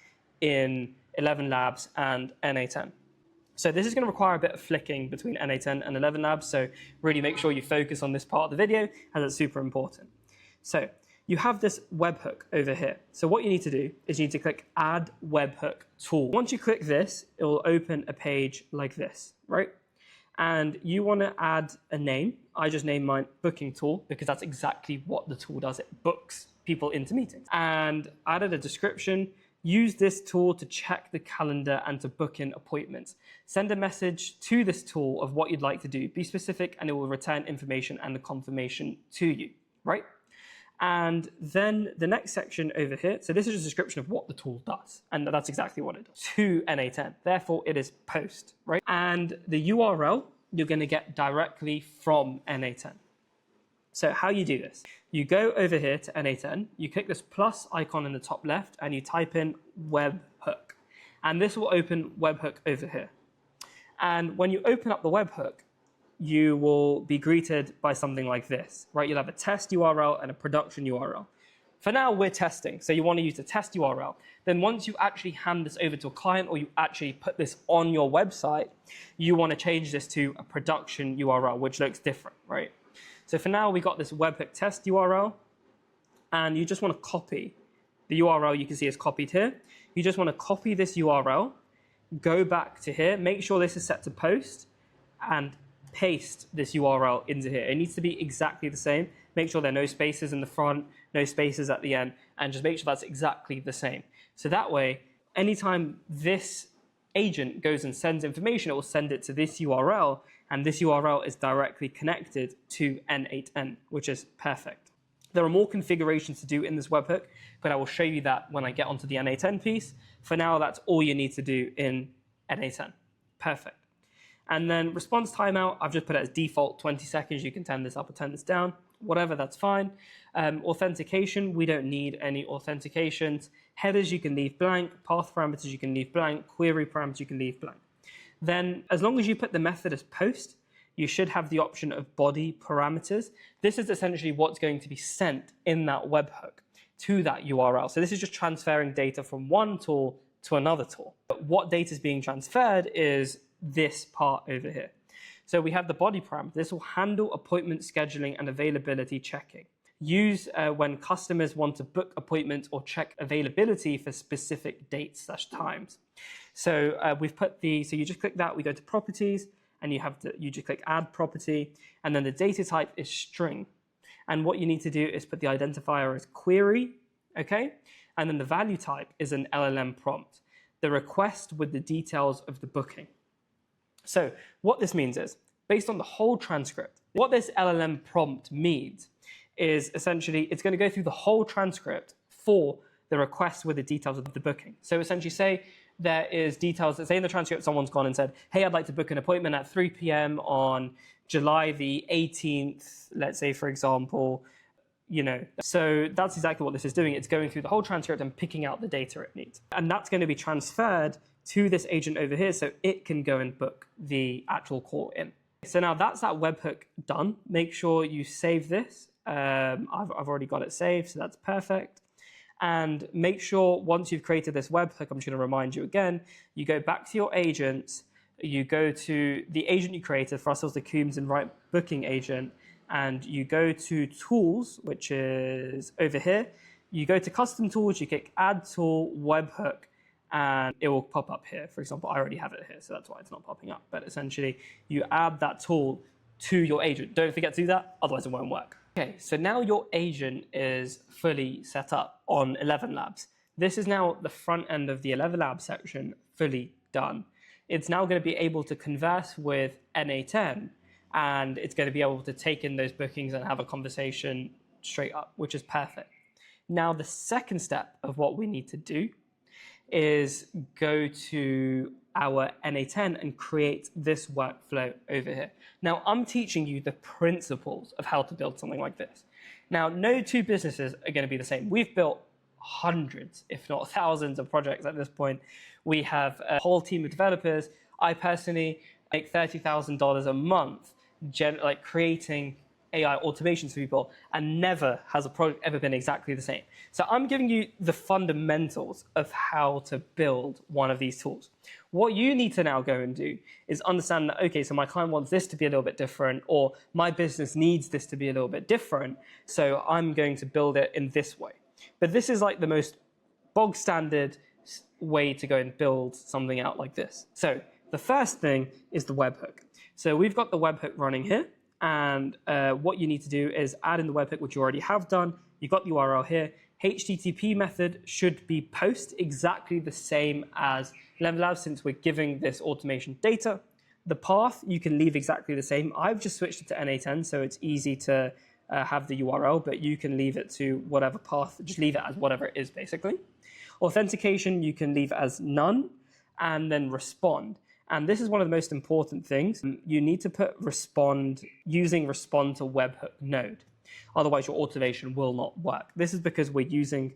in 11 Labs and n8n. So this is going to require a bit of flicking between n8n and 11 Labs. So really make sure you focus on this part of the video, as it's super important. So you have this webhook over here. So what you need to do is you need to click Add Webhook Tool. Once you click this, it will open a page like this, right? And you want to add a name. I just named mine Booking Tool because that's exactly what the tool does. It books people into meetings. And added a description. Use this tool to check the calendar and to book in appointments. Send a message to this tool of what you'd like to do. Be specific and it will return information and the confirmation to you, right? And then the next section over here, so this is a description of what the tool does, and that's exactly what it does to n8n. Therefore, it is post, right? And the URL you're going to get directly from n8n. So how you do this, you go over here to n8n, you click this plus icon in the top left, and you type in webhook. And this will open webhook over here. And when you open up the webhook, you will be greeted by something like this, right? You'll have a test URL and a production URL. For now, we're testing, so you want to use the test URL. Then once you actually hand this over to a client or you actually put this on your website, you want to change this to a production URL, which looks different, right? So for now, we got this webhook test URL, and you just want to copy the URL you can see is copied here. You just want to copy this URL, go back to here, make sure this is set to post, and paste this URL into here. It needs to be exactly the same. Make sure there are no spaces in the front, no spaces at the end, and just make sure that's exactly the same. So that way, anytime this agent goes and sends information, it will send it to this URL, and this URL is directly connected to n8n, which is perfect. There are more configurations to do in this webhook, but I will show you that when I get onto the n8n piece. For now, that's all you need to do in n8n. Perfect. And then response timeout, I've just put it as default 20 seconds. You can turn this up or turn this down, whatever, that's fine. Authentication, we don't need any authentications. Headers, you can leave blank. Path parameters, you can leave blank. Query parameters, you can leave blank. Then as long as you put the method as post, you should have the option of body parameters. This is essentially what's going to be sent in that webhook to that URL. So this is just transferring data from one tool to another tool. But what data is being transferred is this part over here. So we have the body parameter. This will handle appointment scheduling and availability checking. Use when customers want to book appointments or check availability for specific dates / times. So we've put so you just click that, we go to properties, and you just click add property, and then the data type is string. And what you need to do is put the identifier as query, okay? And then the value type is an LLM prompt. the request with the details of the booking. So what this means is, based on the whole transcript, what this LLM prompt means is essentially it's going to go through the whole transcript for the request with the details of the booking. So essentially say there is details, say in the transcript someone's gone and said, hey, I'd like to book an appointment at 3 p.m. on July the 18th, let's say, for example, So that's exactly what this is doing. It's going through the whole transcript and picking out the data it needs. And that's going to be transferred to this agent over here so it can go and book the actual call in. So now that's that webhook done. Make sure you save this. I've already got it saved, so that's perfect. And make sure once you've created this webhook, I'm just going to remind you again, you go back to your agents, you go to the agent you created. For us, it was the Coombs and Wright booking agent. And you go to tools, which is over here. You go to custom tools, you click add tool, webhook, and it will pop up here. For example, I already have it here, so that's why it's not popping up. But essentially, you add that tool to your agent. Don't forget to do that, otherwise it won't work. Okay, so now your agent is fully set up on 11 Labs. This is now the front end of the 11 Labs section fully done. It's now going to be able to converse with n8n, and it's going to be able to take in those bookings and have a conversation straight up, which is perfect. Now, the second step of what we need to do is go to our n8n and create this workflow over here. Now, I'm teaching you the principles of how to build something like this. Now, no two businesses are going to be the same. We've built hundreds, if not thousands of projects at this point. We have a whole team of developers. I personally make $30,000 a month creating AI automations for people, and never has a product ever been exactly the same. So I'm giving you the fundamentals of how to build one of these tools. What you need to now go and do is understand that, okay, so my client wants this to be a little bit different, or my business needs this to be a little bit different, so I'm going to build it in this way. But this is like the most bog standard way to go and build something out like this. So the first thing is the webhook. So we've got the webhook running here, and what you need to do is add in the webhook, which you already have done. You've got the URL here. HTTP method should be post exactly the same as Lovable, since we're giving this automation data. The path you can leave exactly the same. I've just switched it to n8n, so it's easy to have the URL, but you can leave it to whatever path. Just leave it as whatever it is, basically. Authentication, you can leave as none, and then respond. And this is one of the most important things. You need to put using respond to webhook node. Otherwise, your automation will not work. This is because we're using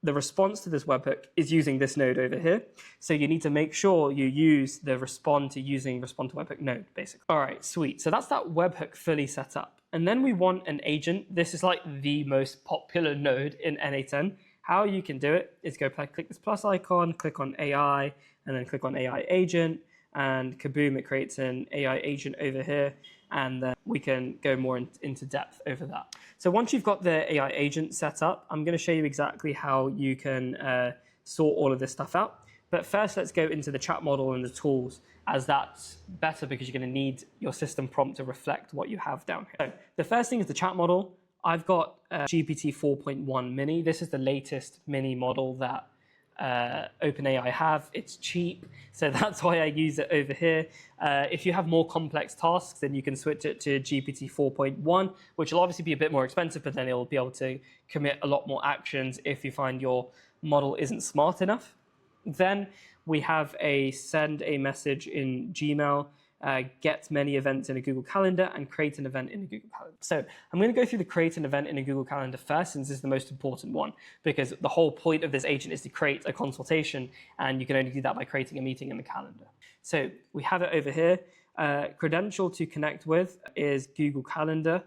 the response to this webhook is using this node over here. So you need to make sure you use the respond to webhook node, basically. All right, sweet. So that's that webhook fully set up. And then we want an agent. This is like the most popular node in n8n. How you can do it is go click this plus icon, click on AI, and then click on AI agent. And kaboom, it creates an AI agent over here, and then we can go more into depth over that. So once you've got the AI agent set up, I'm going to show you exactly how you can sort all of this stuff out. But first, let's go into the chat model and the tools, as that's better because you're going to need your system prompt to reflect what you have down here. So the first thing is the chat model. I've got GPT 4.1 mini. This is the latest mini model that OpenAI have. It's cheap, so that's why I use it over here. If you have more complex tasks, then you can switch it to GPT 4.1, which will obviously be a bit more expensive, but then it'll be able to commit a lot more actions if you find your model isn't smart enough. Then we have a send a message in Gmail, get many events in a Google Calendar, and create an event in a Google Calendar. So I'm going to go through the create an event in a Google Calendar first, since this is the most important one, because the whole point of this agent is to create a consultation, and you can only do that by creating a meeting in the calendar. So we have it over here. Credential to connect with is Google Calendar.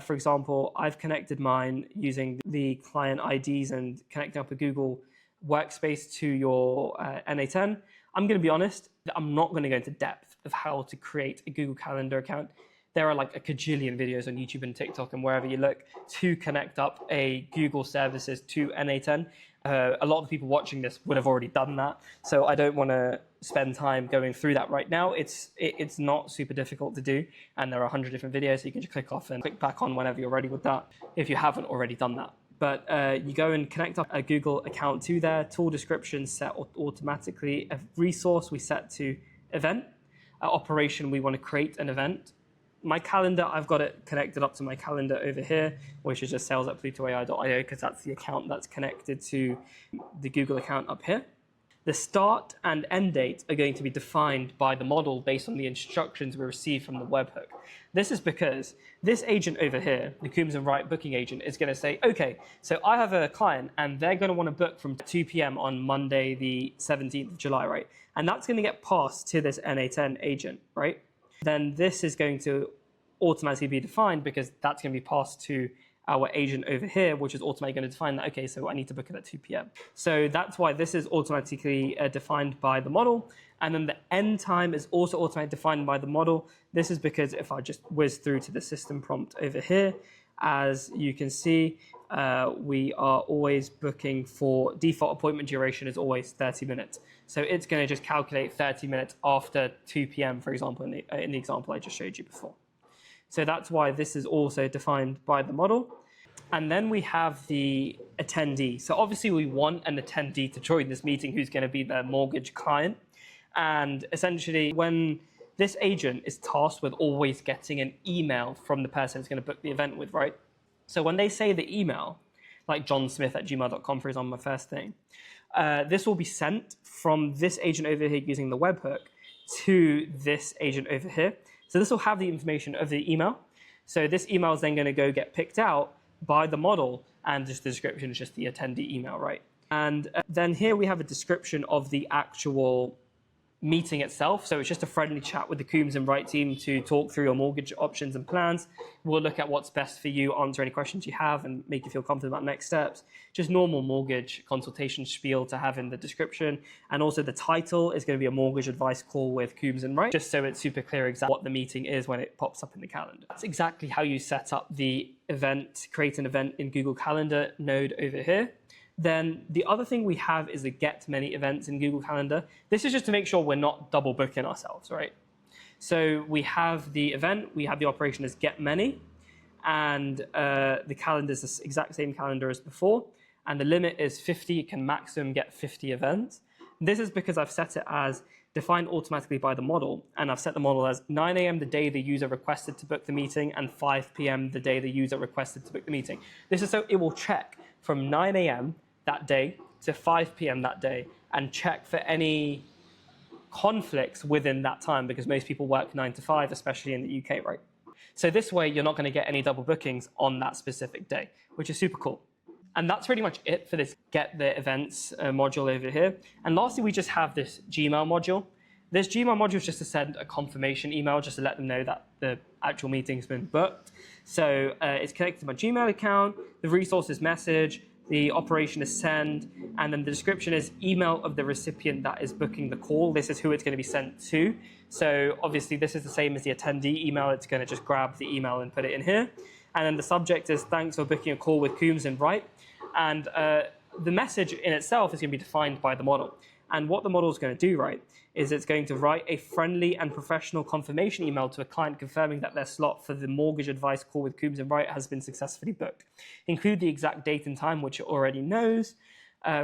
For example, I've connected mine using the client IDs and connecting up a Google Workspace to your n8n. I'm going to be honest, I'm not going to go into depth of how to create a Google Calendar account. There are like a cajillion videos on YouTube and TikTok and wherever you look to connect up a Google services to n8n. A lot of the people watching this would have already done that, so I don't want to spend time going through that right now. It's not super difficult to do, and there are 100 different videos, so you can just click off and click back on whenever you're ready with that if you haven't already done that. but you go and connect up a Google account to there. Tool description set automatically. A resource we set to event. Operation, we want to create an event. My calendar, I've got it connected up to my calendar over here, which is just sales@plutoai.io, because that's the account that's connected to the Google account up here. The start and end date are going to be defined by the model based on the instructions we receive from the webhook. This is because this agent over here, the Coombs and Wright booking agent, is going to say, okay, so I have a client and they're going to want to book from 2 p.m. on Monday, the 17th of July, right? And that's going to get passed to this n8n agent, right? Then this is going to automatically be defined because that's going to be passed to our agent over here, which is automatically going to define that, okay, so I need to book it at 2 p.m. So that's why this is automatically defined by the model. And then the end time is also automatically defined by the model. This is because if I just whiz through to the system prompt over here, as you can see, we are always booking for default appointment duration is always 30 minutes. So it's going to just calculate 30 minutes after 2 p.m., for example, in the example I just showed you before. So that's why this is also defined by the model. And then we have the attendee. So obviously we want an attendee to join this meeting who's going to be the mortgage client. And essentially when this agent is tasked with always getting an email from the person who's going to book the event with, right? So when they say the email, like johnsmith@gmail.com, for example, my first thing, this will be sent from this agent over here using the webhook to this agent over here. So this will have the information of the email. So this email is then going to go get picked out by the model, and just the description is just the attendee email, right? And then here we have a description of the actual meeting itself. So it's just a friendly chat with the Coombs and Wright team to talk through your mortgage options and plans. We'll look at what's best for you, answer any questions you have, and make you feel confident about next steps. Just normal mortgage consultation spiel to have in the description. And also the title is going to be a mortgage advice call with Coombs and Wright, just so it's super clear exactly what the meeting is when it pops up in the calendar. That's exactly how you set up the event, create an event in Google Calendar node over here. Then the other thing we have is the get many events in Google Calendar. This is just to make sure we're not double booking ourselves, right? So we have the event, we have the operation as get many, and the calendar is the exact same calendar as before, and the limit is 50. You can maximum get 50 events. This is because I've set it as defined automatically by the model, and I've set the model as 9 a.m. the day the user requested to book the meeting, and 5 p.m. the day the user requested to book the meeting. This is so it will check from 9 a.m. that day to 5 p.m. that day and check for any conflicts within that time, because most people work 9 to 5, especially in the UK, right? So this way, you're not going to get any double bookings on that specific day, which is super cool. And that's pretty much it for this Get the Events module over here. And lastly, we just have this Gmail module. This Gmail module is just to send a confirmation email, just to let them know that the actual meeting's been booked. So it's connected to my Gmail account, the resources message, the operation is send, and then the description is email of the recipient that is booking the call. This is who it's going to be sent to. So obviously this is the same as the attendee email. It's going to just grab the email and put it in here. And then the subject is thanks for booking a call with Coombs and Wright. And the message in itself is going to be defined by the model. And what the model is going to do, right, is it's going to write a friendly and professional confirmation email to a client confirming that their slot for the mortgage advice call with Coombs and Wright has been successfully booked. Include the exact date and time, which it already knows,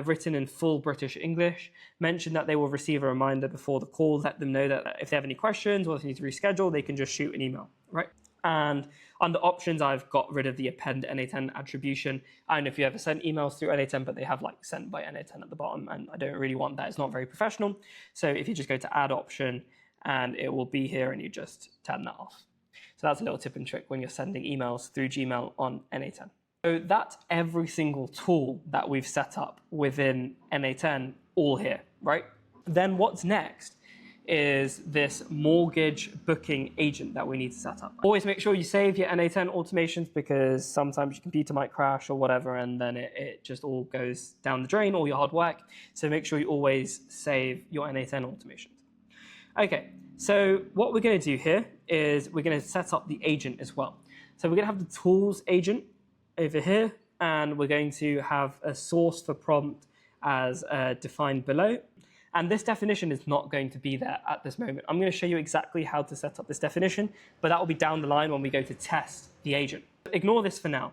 written in full British English. Mention that they will receive a reminder before the call. Let them know that if they have any questions or if they need to reschedule, they can just shoot an email, right? And under options, I've got rid of the append n8n attribution. I don't know if you ever sent emails through n8n, but they have like sent by n8n at the bottom, and I don't really want that. It's not very professional. So if you just go to add option, and it will be here, and you just turn that off. So that's a little tip and trick when you're sending emails through Gmail on n8n. So that's every single tool that we've set up within n8n all here, right? Then what's next is this mortgage booking agent that we need to set up. Always make sure you save your n8n automations, because sometimes your computer might crash or whatever, and then it just all goes down the drain, all your hard work. So make sure you always save your n8n automations. Okay, so what we're going to do here is we're going to set up the agent as well. So we're going to have the tools agent over here, and we're going to have a source for prompt as defined below. And this definition is not going to be there at this moment. I'm going to show you exactly how to set up this definition, but that will be down the line when we go to test the agent. Ignore this for now.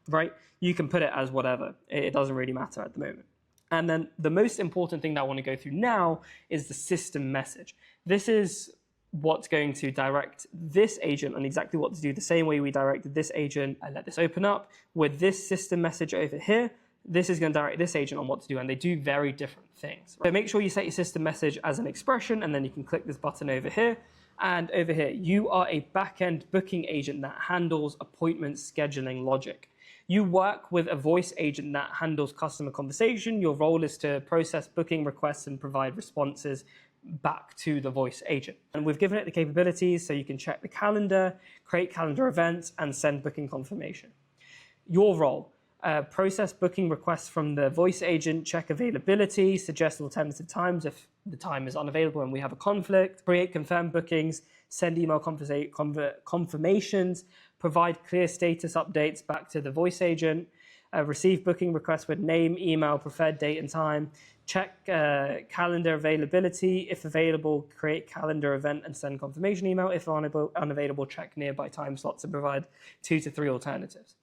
right? You can put it as whatever. It doesn't really matter at the moment. And then the most important thing that I want to go through now is the system message. This is what's going to direct this agent on exactly what to do, the same way we directed this agent. I let this open up with this system message over here. This is going to direct this agent on what to do, and they do very different things. So make sure you set your system message as an expression, and then you can click this button over here. And over here, you are a back-end booking agent that handles appointment scheduling logic. You work with a voice agent that handles customer conversation. Your role is to process booking requests and provide responses back to the voice agent. And we've given it the capabilities so you can check the calendar, create calendar events, and send booking confirmation. Your role, process booking requests from the voice agent, check availability, suggest alternative times if the time is unavailable and we have a conflict, create confirmed bookings, send email confirmations, provide clear status updates back to the voice agent, receive booking requests with name, email, preferred date and time, check calendar availability. If available, create calendar event and send confirmation email. If unavailable, check nearby time slots and provide 2 to 3 alternatives.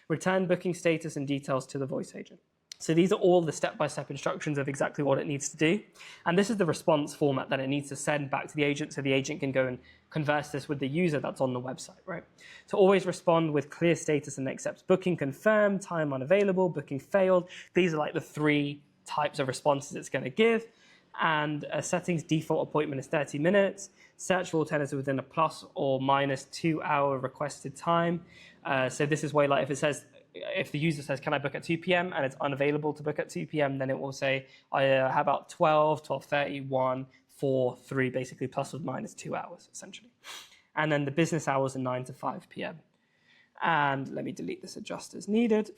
Return booking status and details to the voice agent. So these are all the step-by-step instructions of exactly what it needs to do. And this is the response format that it needs to send back to the agent so the agent can go and converse this with the user that's on the website, right? So always respond with clear status and next steps. Booking confirmed, time unavailable, booking failed. These are like the 3 types of responses it's going to give. And settings default appointment is 30 minutes. Search for alternatives within a plus or minus 2 hour requested time. So this is where, like, if the user says, can I book at 2 p.m. and it's unavailable to book at 2 p.m., then it will say, how about 12, 12:30, 1, 4, 3, basically plus or minus 2 hours, essentially. And then the business hours are 9 to 5 p.m. And let me delete this adjust as needed.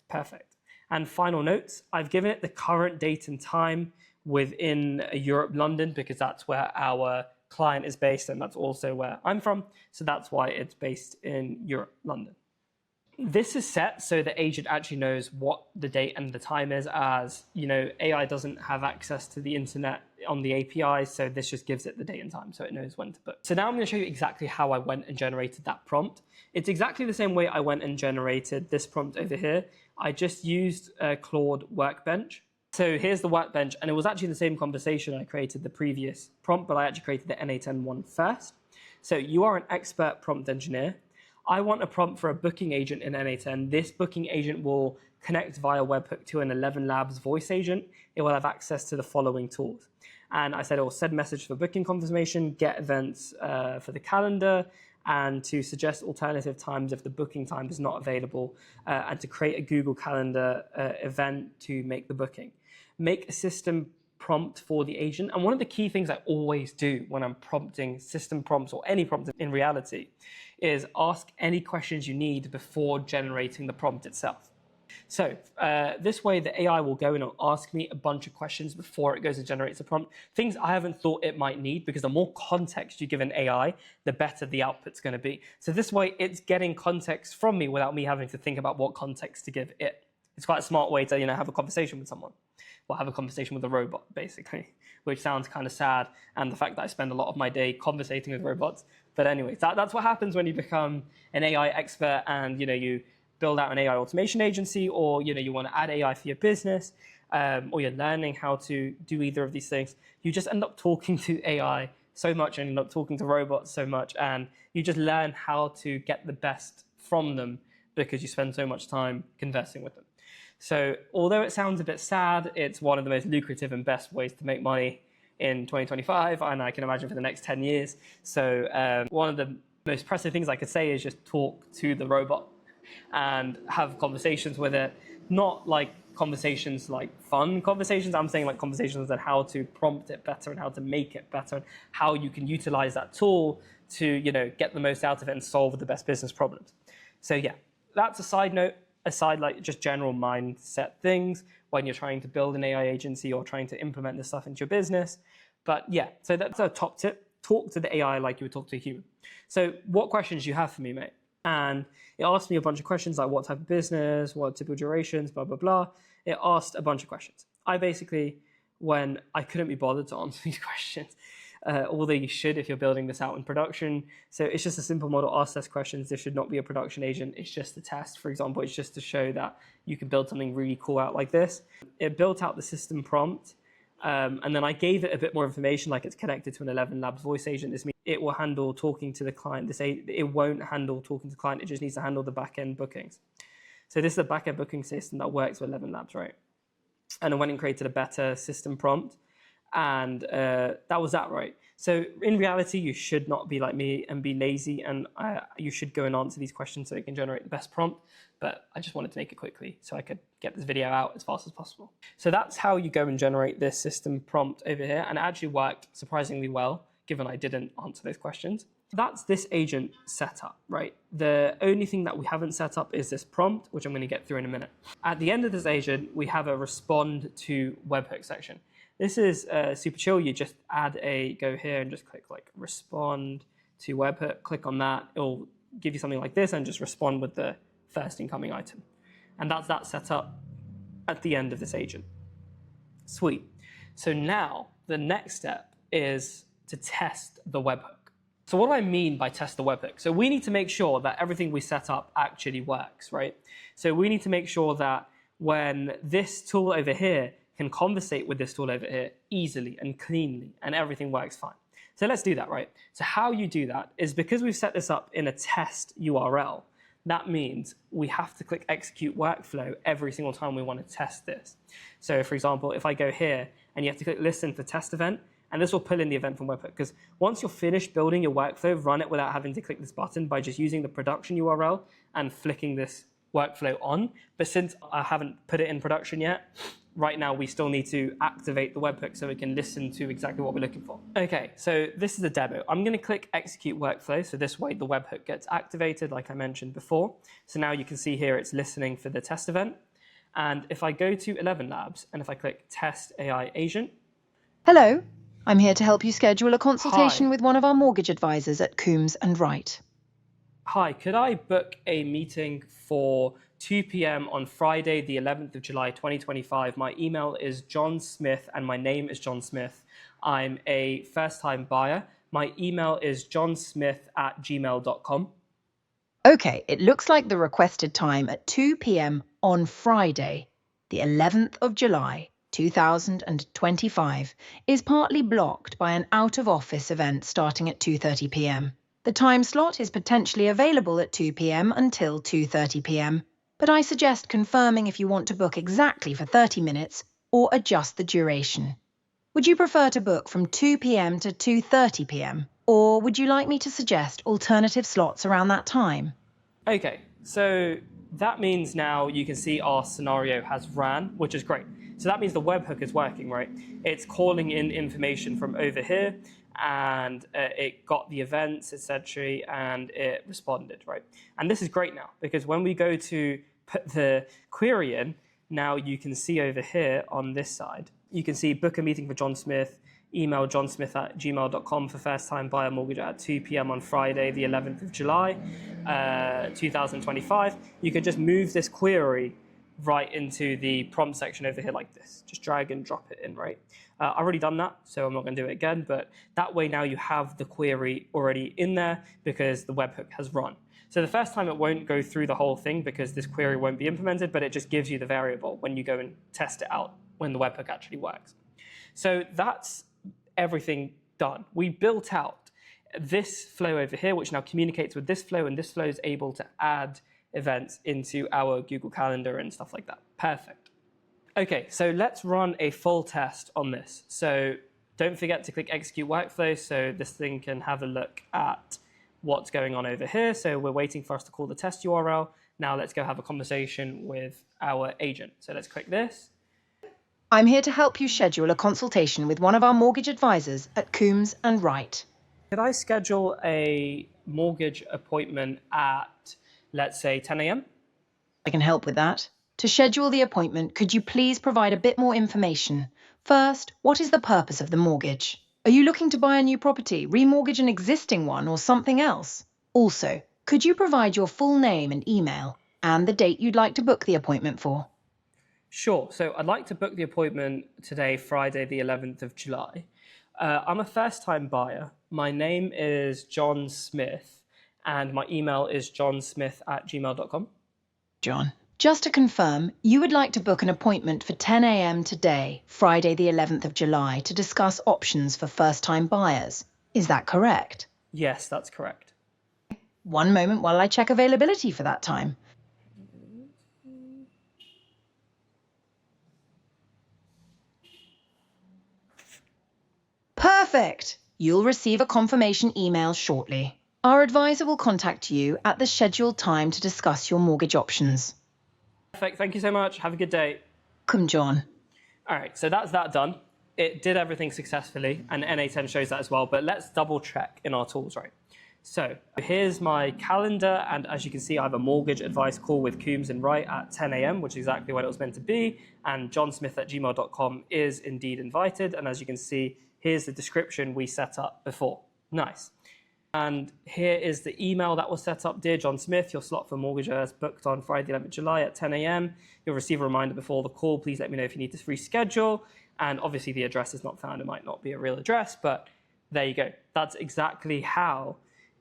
Perfect. And final notes, I've given it the current date and time within Europe, London, because that's where our client is based, and that's also where I'm from. So that's why it's based in Europe, London. This is set so the agent actually knows what the date and the time is, as you know, AI doesn't have access to the internet on the API, so this just gives it the date and time so it knows when to book. So now I'm going to show you exactly how I went and generated that prompt. It's exactly the same way I went and generated this prompt over here. I just used Claude Workbench. So here's the Workbench, and it was actually the same conversation I created the previous prompt, but I actually created the n8n one first. So you are an expert prompt engineer. I want a prompt for a booking agent in n8n. This booking agent will connect via webhook to an 11 Labs voice agent. It will have access to the following tools. And I said it will send message for booking confirmation, get events for the calendar, and to suggest alternative times if the booking time is not available, and to create a Google Calendar event to make the booking. Make a system prompt for the agent. And one of the key things I always do when I'm prompting system prompts or any prompt in reality is ask any questions you need before generating the prompt itself. So this way the AI will go in and ask me a bunch of questions before it goes and generates a prompt. Things I haven't thought it might need, because the more context you give an AI, the better the output's going to be. So this way it's getting context from me without me having to think about what context to give it. It's quite a smart way to, have a conversation with someone. Well, have a conversation with a robot, basically, which sounds kind of sad. And the fact that I spend a lot of my day conversating with robots. But anyway, that's what happens when you become an AI expert and, you build out an AI automation agency, or, you want to add AI for your business, or you're learning how to do either of these things. You just end up talking to AI so much and end up talking to robots so much. And you just learn how to get the best from them because you spend so much time conversing with them. So although it sounds a bit sad, it's one of the most lucrative and best ways to make money in 2025, and I can imagine for the next 10 years. So one of the most pressing things I could say is just talk to the robot and have conversations with it, not like conversations like fun conversations. I'm saying like conversations on how to prompt it better and how to make it better and how you can utilize that tool to, get the most out of it and solve the best business problems. So yeah, that's a side note. Aside like just general mindset things when you're trying to build an AI agency or trying to implement this stuff into your business. But yeah, so that's a top tip. Talk to the AI like you would talk to a human. So what questions do you have for me, mate? And it asked me a bunch of questions like what type of business, what typical durations, blah, blah, blah. It asked a bunch of questions. I basically, when I couldn't be bothered to answer these questions, although you should if you're building this out in production. So it's just a simple model, ask test questions. This should not be a production agent. It's just a test. For example, it's just to show that you can build something really cool out like this. It built out the system prompt. And then I gave it a bit more information, like it's connected to an 11 Labs voice agent. This means it will handle talking to the client. It won't handle talking to the client. It just needs to handle the back-end bookings. So this is a back-end booking system that works with 11 Labs, right? And I went and created a better system prompt. And that was that, right? So in reality, you should not be like me and be lazy, and you should go and answer these questions so it can generate the best prompt. But I just wanted to make it quickly so I could get this video out as fast as possible. So that's how you go and generate this system prompt over here, and it actually worked surprisingly well, given I didn't answer those questions. That's this agent setup, right? The only thing that we haven't set up is this prompt, which I'm going to get through in a minute. At the end of this agent, we have a respond to webhook section. This is super chill. You just go here and just click like respond to webhook. Click on that. It'll give you something like this and just respond with the first incoming item. And that's that setup at the end of this agent. Sweet. So now the next step is to test the webhook. So what do I mean by test the webhook? So we need to make sure that everything we set up actually works, right? So we need to make sure that when this tool over here can conversate with this tool over here easily and cleanly, and everything works fine. So let's do that, right? So how you do that is because we've set this up in a test URL, that means we have to click execute workflow every single time we want to test this. So for example, if I go here and you have to click listen for test event, and this will pull in the event from webhook, because once you're finished building your workflow, run it without having to click this button by just using the production URL and flicking this workflow on. But since I haven't put it in production yet, right now we still need to activate the webhook so it can listen to exactly what we're looking for. Okay, so this is a demo. I'm going to click execute workflow, so this way the webhook gets activated like I mentioned before. So now you can see here it's listening for the test event. And if I go to 11 Labs and if I click test AI agent. Hello, I'm here to help you schedule a consultation Hi. with one of our mortgage advisors at Coombs and Wright. Hi, could I book a meeting for 2 p.m. on Friday, the 11th of July, 2025. My email is John Smith and my name is John Smith. I'm a first-time buyer. My email is johnsmith@gmail.com. Okay, it looks like the requested time at 2 p.m. on Friday, the 11th of July, 2025, is partly blocked by an out-of-office event starting at 2:30 p.m. The time slot is potentially available at 2 p.m. until 2:30 p.m., but I suggest confirming if you want to book exactly for 30 minutes or adjust the duration. Would you prefer to book from 2 p.m. to 2:30 p.m., or would you like me to suggest alternative slots around that time? Okay, so that means now you can see our scenario has ran, which is great. So that means the webhook is working, right? It's calling in information from over here, and it got the events, essentially, and it responded, right? And this is great now, because when we go to put the query in, now you can see over here on this side, you can see book a meeting for John Smith, email johnsmith@gmail.com for first-time buyer mortgage at 2 p.m. on Friday, the 11th of July, 2025. You can just move this query right into the prompt section over here like this. Just drag and drop it in, right? I've already done that, so I'm not going to do it again, but that way now you have the query already in there because the webhook has run. So the first time it won't go through the whole thing because this query won't be implemented, but it just gives you the variable when you go and test it out when the webhook actually works. So that's everything done. We built out this flow over here, which now communicates with this flow, and this flow is able to add events into our Google Calendar and stuff like that. Perfect. Okay, so let's run a full test on this. So don't forget to click execute workflow so this thing can have a look at what's going on over here. So we're waiting for us to call the test URL. Now let's go have a conversation with our agent. So let's click this. I'm here to help you schedule a consultation with one of our mortgage advisors at Coombs and Wright. Could I schedule a mortgage appointment at, let's say, 10 a.m.? I can help with that. To schedule the appointment, could you please provide a bit more information? First, what is the purpose of the mortgage? Are you looking to buy a new property, remortgage an existing one, or something else? Also, could you provide your full name and email and the date you'd like to book the appointment for? Sure. So I'd like to book the appointment today, Friday, the 11th of July. I'm a first-time buyer. My name is John Smith, and my email is johnsmith@gmail.com. John, just to confirm, you would like to book an appointment for 10 a.m. today, Friday the 11th of July, to discuss options for first-time buyers. Is that correct? Yes, that's correct. One moment while I check availability for that time. Perfect! You'll receive a confirmation email shortly. Our advisor will contact you at the scheduled time to discuss your mortgage options. Perfect. Thank you so much. Have a good day. Welcome, John. All right, so that's that done. It did everything successfully, and n8n shows that as well, but let's double check in our tools, right? So here's my calendar, and as you can see, I have a mortgage advice call with Coombs and Wright at 10 a.m., which is exactly when it was meant to be, and johnsmith@gmail.com is indeed invited, and as you can see, here's the description we set up before. Nice. And here is the email that was set up. Dear John Smith, your slot for mortgage is booked on Friday, 11th of July at 10 a.m. You'll receive a reminder before the call. Please let me know if you need to reschedule. And obviously the address is not found. It might not be a real address, but there you go. That's exactly how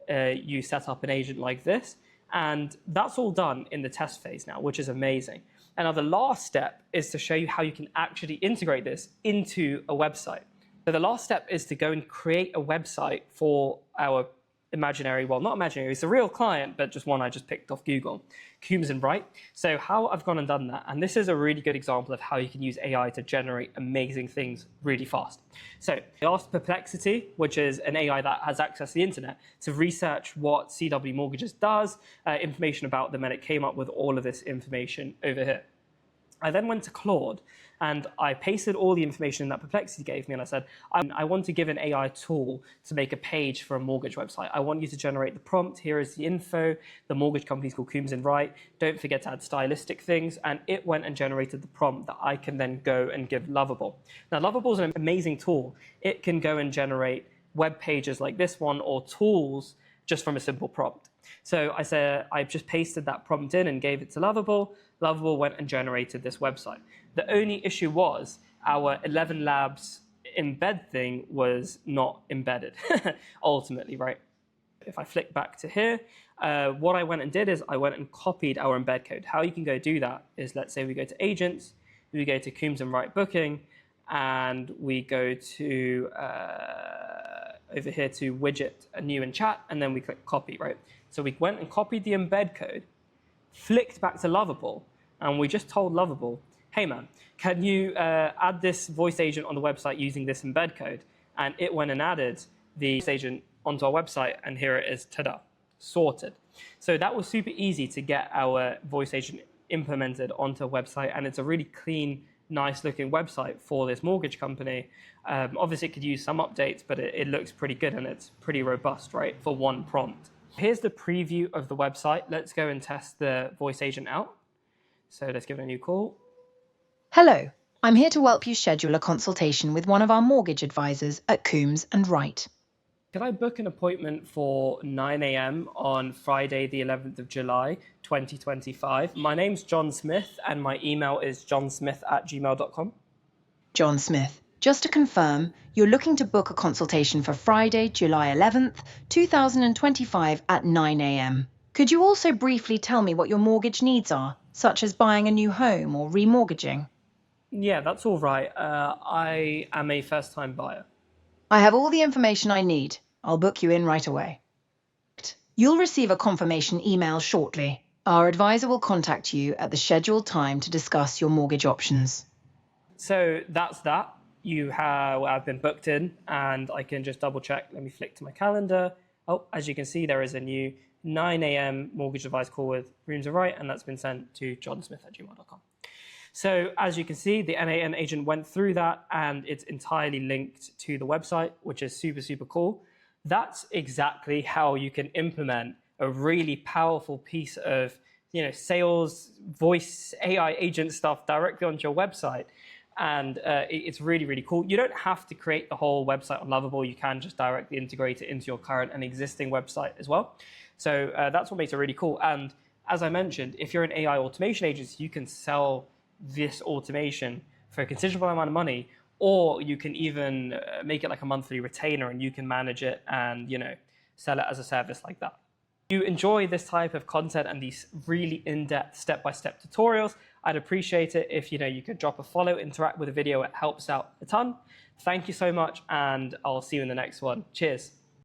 you set up an agent like this. And that's all done in the test phase now, which is amazing. And now the last step is to show you how you can actually integrate this into a website. So the last step is to go and create a website for our imaginary, well, not imaginary, it's a real client, but just one I just picked off Google, Coombs and Wright. So how I've gone and done that, and this is a really good example of how you can use AI to generate amazing things really fast. So I asked Perplexity, which is an AI that has access to the internet, to research what CW Mortgages does, information about them, and it came up with all of this information over here. I then went to Claude and I pasted all the information that Perplexity gave me, and I said, I want to give an AI tool to make a page for a mortgage website. I want you to generate the prompt. Here is the info. The mortgage company is called Coombs and Wright. Don't forget to add stylistic things. And it went and generated the prompt that I can then go and give Lovable. Now, Lovable is an amazing tool. It can go and generate web pages like this one or tools just from a simple prompt. So I said, I just pasted that prompt in and gave it to Lovable. Lovable went and generated this website. The only issue was our 11 Labs embed thing was not embedded, ultimately, right? If I flick back to here, what I went and did is I went and copied our embed code. How you can go do that is, let's say we go to Agents, we go to Coombs and Wright Booking, and we go to over here to Widget, New and Chat, and then we click Copy, right? So we went and copied the embed code, flicked back to Lovable, and we just told Lovable, hey man, can you add this voice agent on the website using this embed code? And it went and added the voice agent onto our website, and here it is, ta-da, sorted. So that was super easy to get our voice agent implemented onto a website, and it's a really clean, nice looking website for this mortgage company. Obviously it could use some updates, but it looks pretty good and it's pretty robust, right, for one prompt. Here's the preview of the website. Let's go and test the voice agent out. So let's give it a new call. Hello, I'm here to help you schedule a consultation with one of our mortgage advisors at Coombs and Wright. Could I book an appointment for 9 a.m. on Friday, the 11th of July, 2025? My name's John Smith, and my email is johnsmith@gmail.com. John Smith, just to confirm, you're looking to book a consultation for Friday, July 11th, 2025 at 9 a.m. Could you also briefly tell me what your mortgage needs are, such as buying a new home or remortgaging? Yeah, that's all right. I am a first-time buyer. I have all the information I need. I'll book you in right away. You'll receive a confirmation email shortly. Our advisor will contact you at the scheduled time to discuss your mortgage options. So that's that. I've been booked in, and I can just double check. Let me flick to my calendar. Oh, as you can see, there is a new 9 a.m. mortgage advice call with Coombs and Wright, and that's been sent to johnsmith@gmail.com. So as you can see, the n8n agent went through that, and it's entirely linked to the website, which is super, super cool. That's exactly how you can implement a really powerful piece of, sales, voice, AI agent stuff directly onto your website. And it's really, really cool. You don't have to create the whole website on Lovable. You can just directly integrate it into your current and existing website as well. So that's what makes it really cool. And as I mentioned, if you're an AI automation agency, you can sell this automation for a considerable amount of money or you can even make it like a monthly retainer and you can manage it and, sell it as a service like that. If you enjoy this type of content and these really in-depth step-by-step tutorials, I'd appreciate it if you could drop a follow, interact with the video. It helps out a ton. Thank you so much, and I'll see you in the next one. Cheers.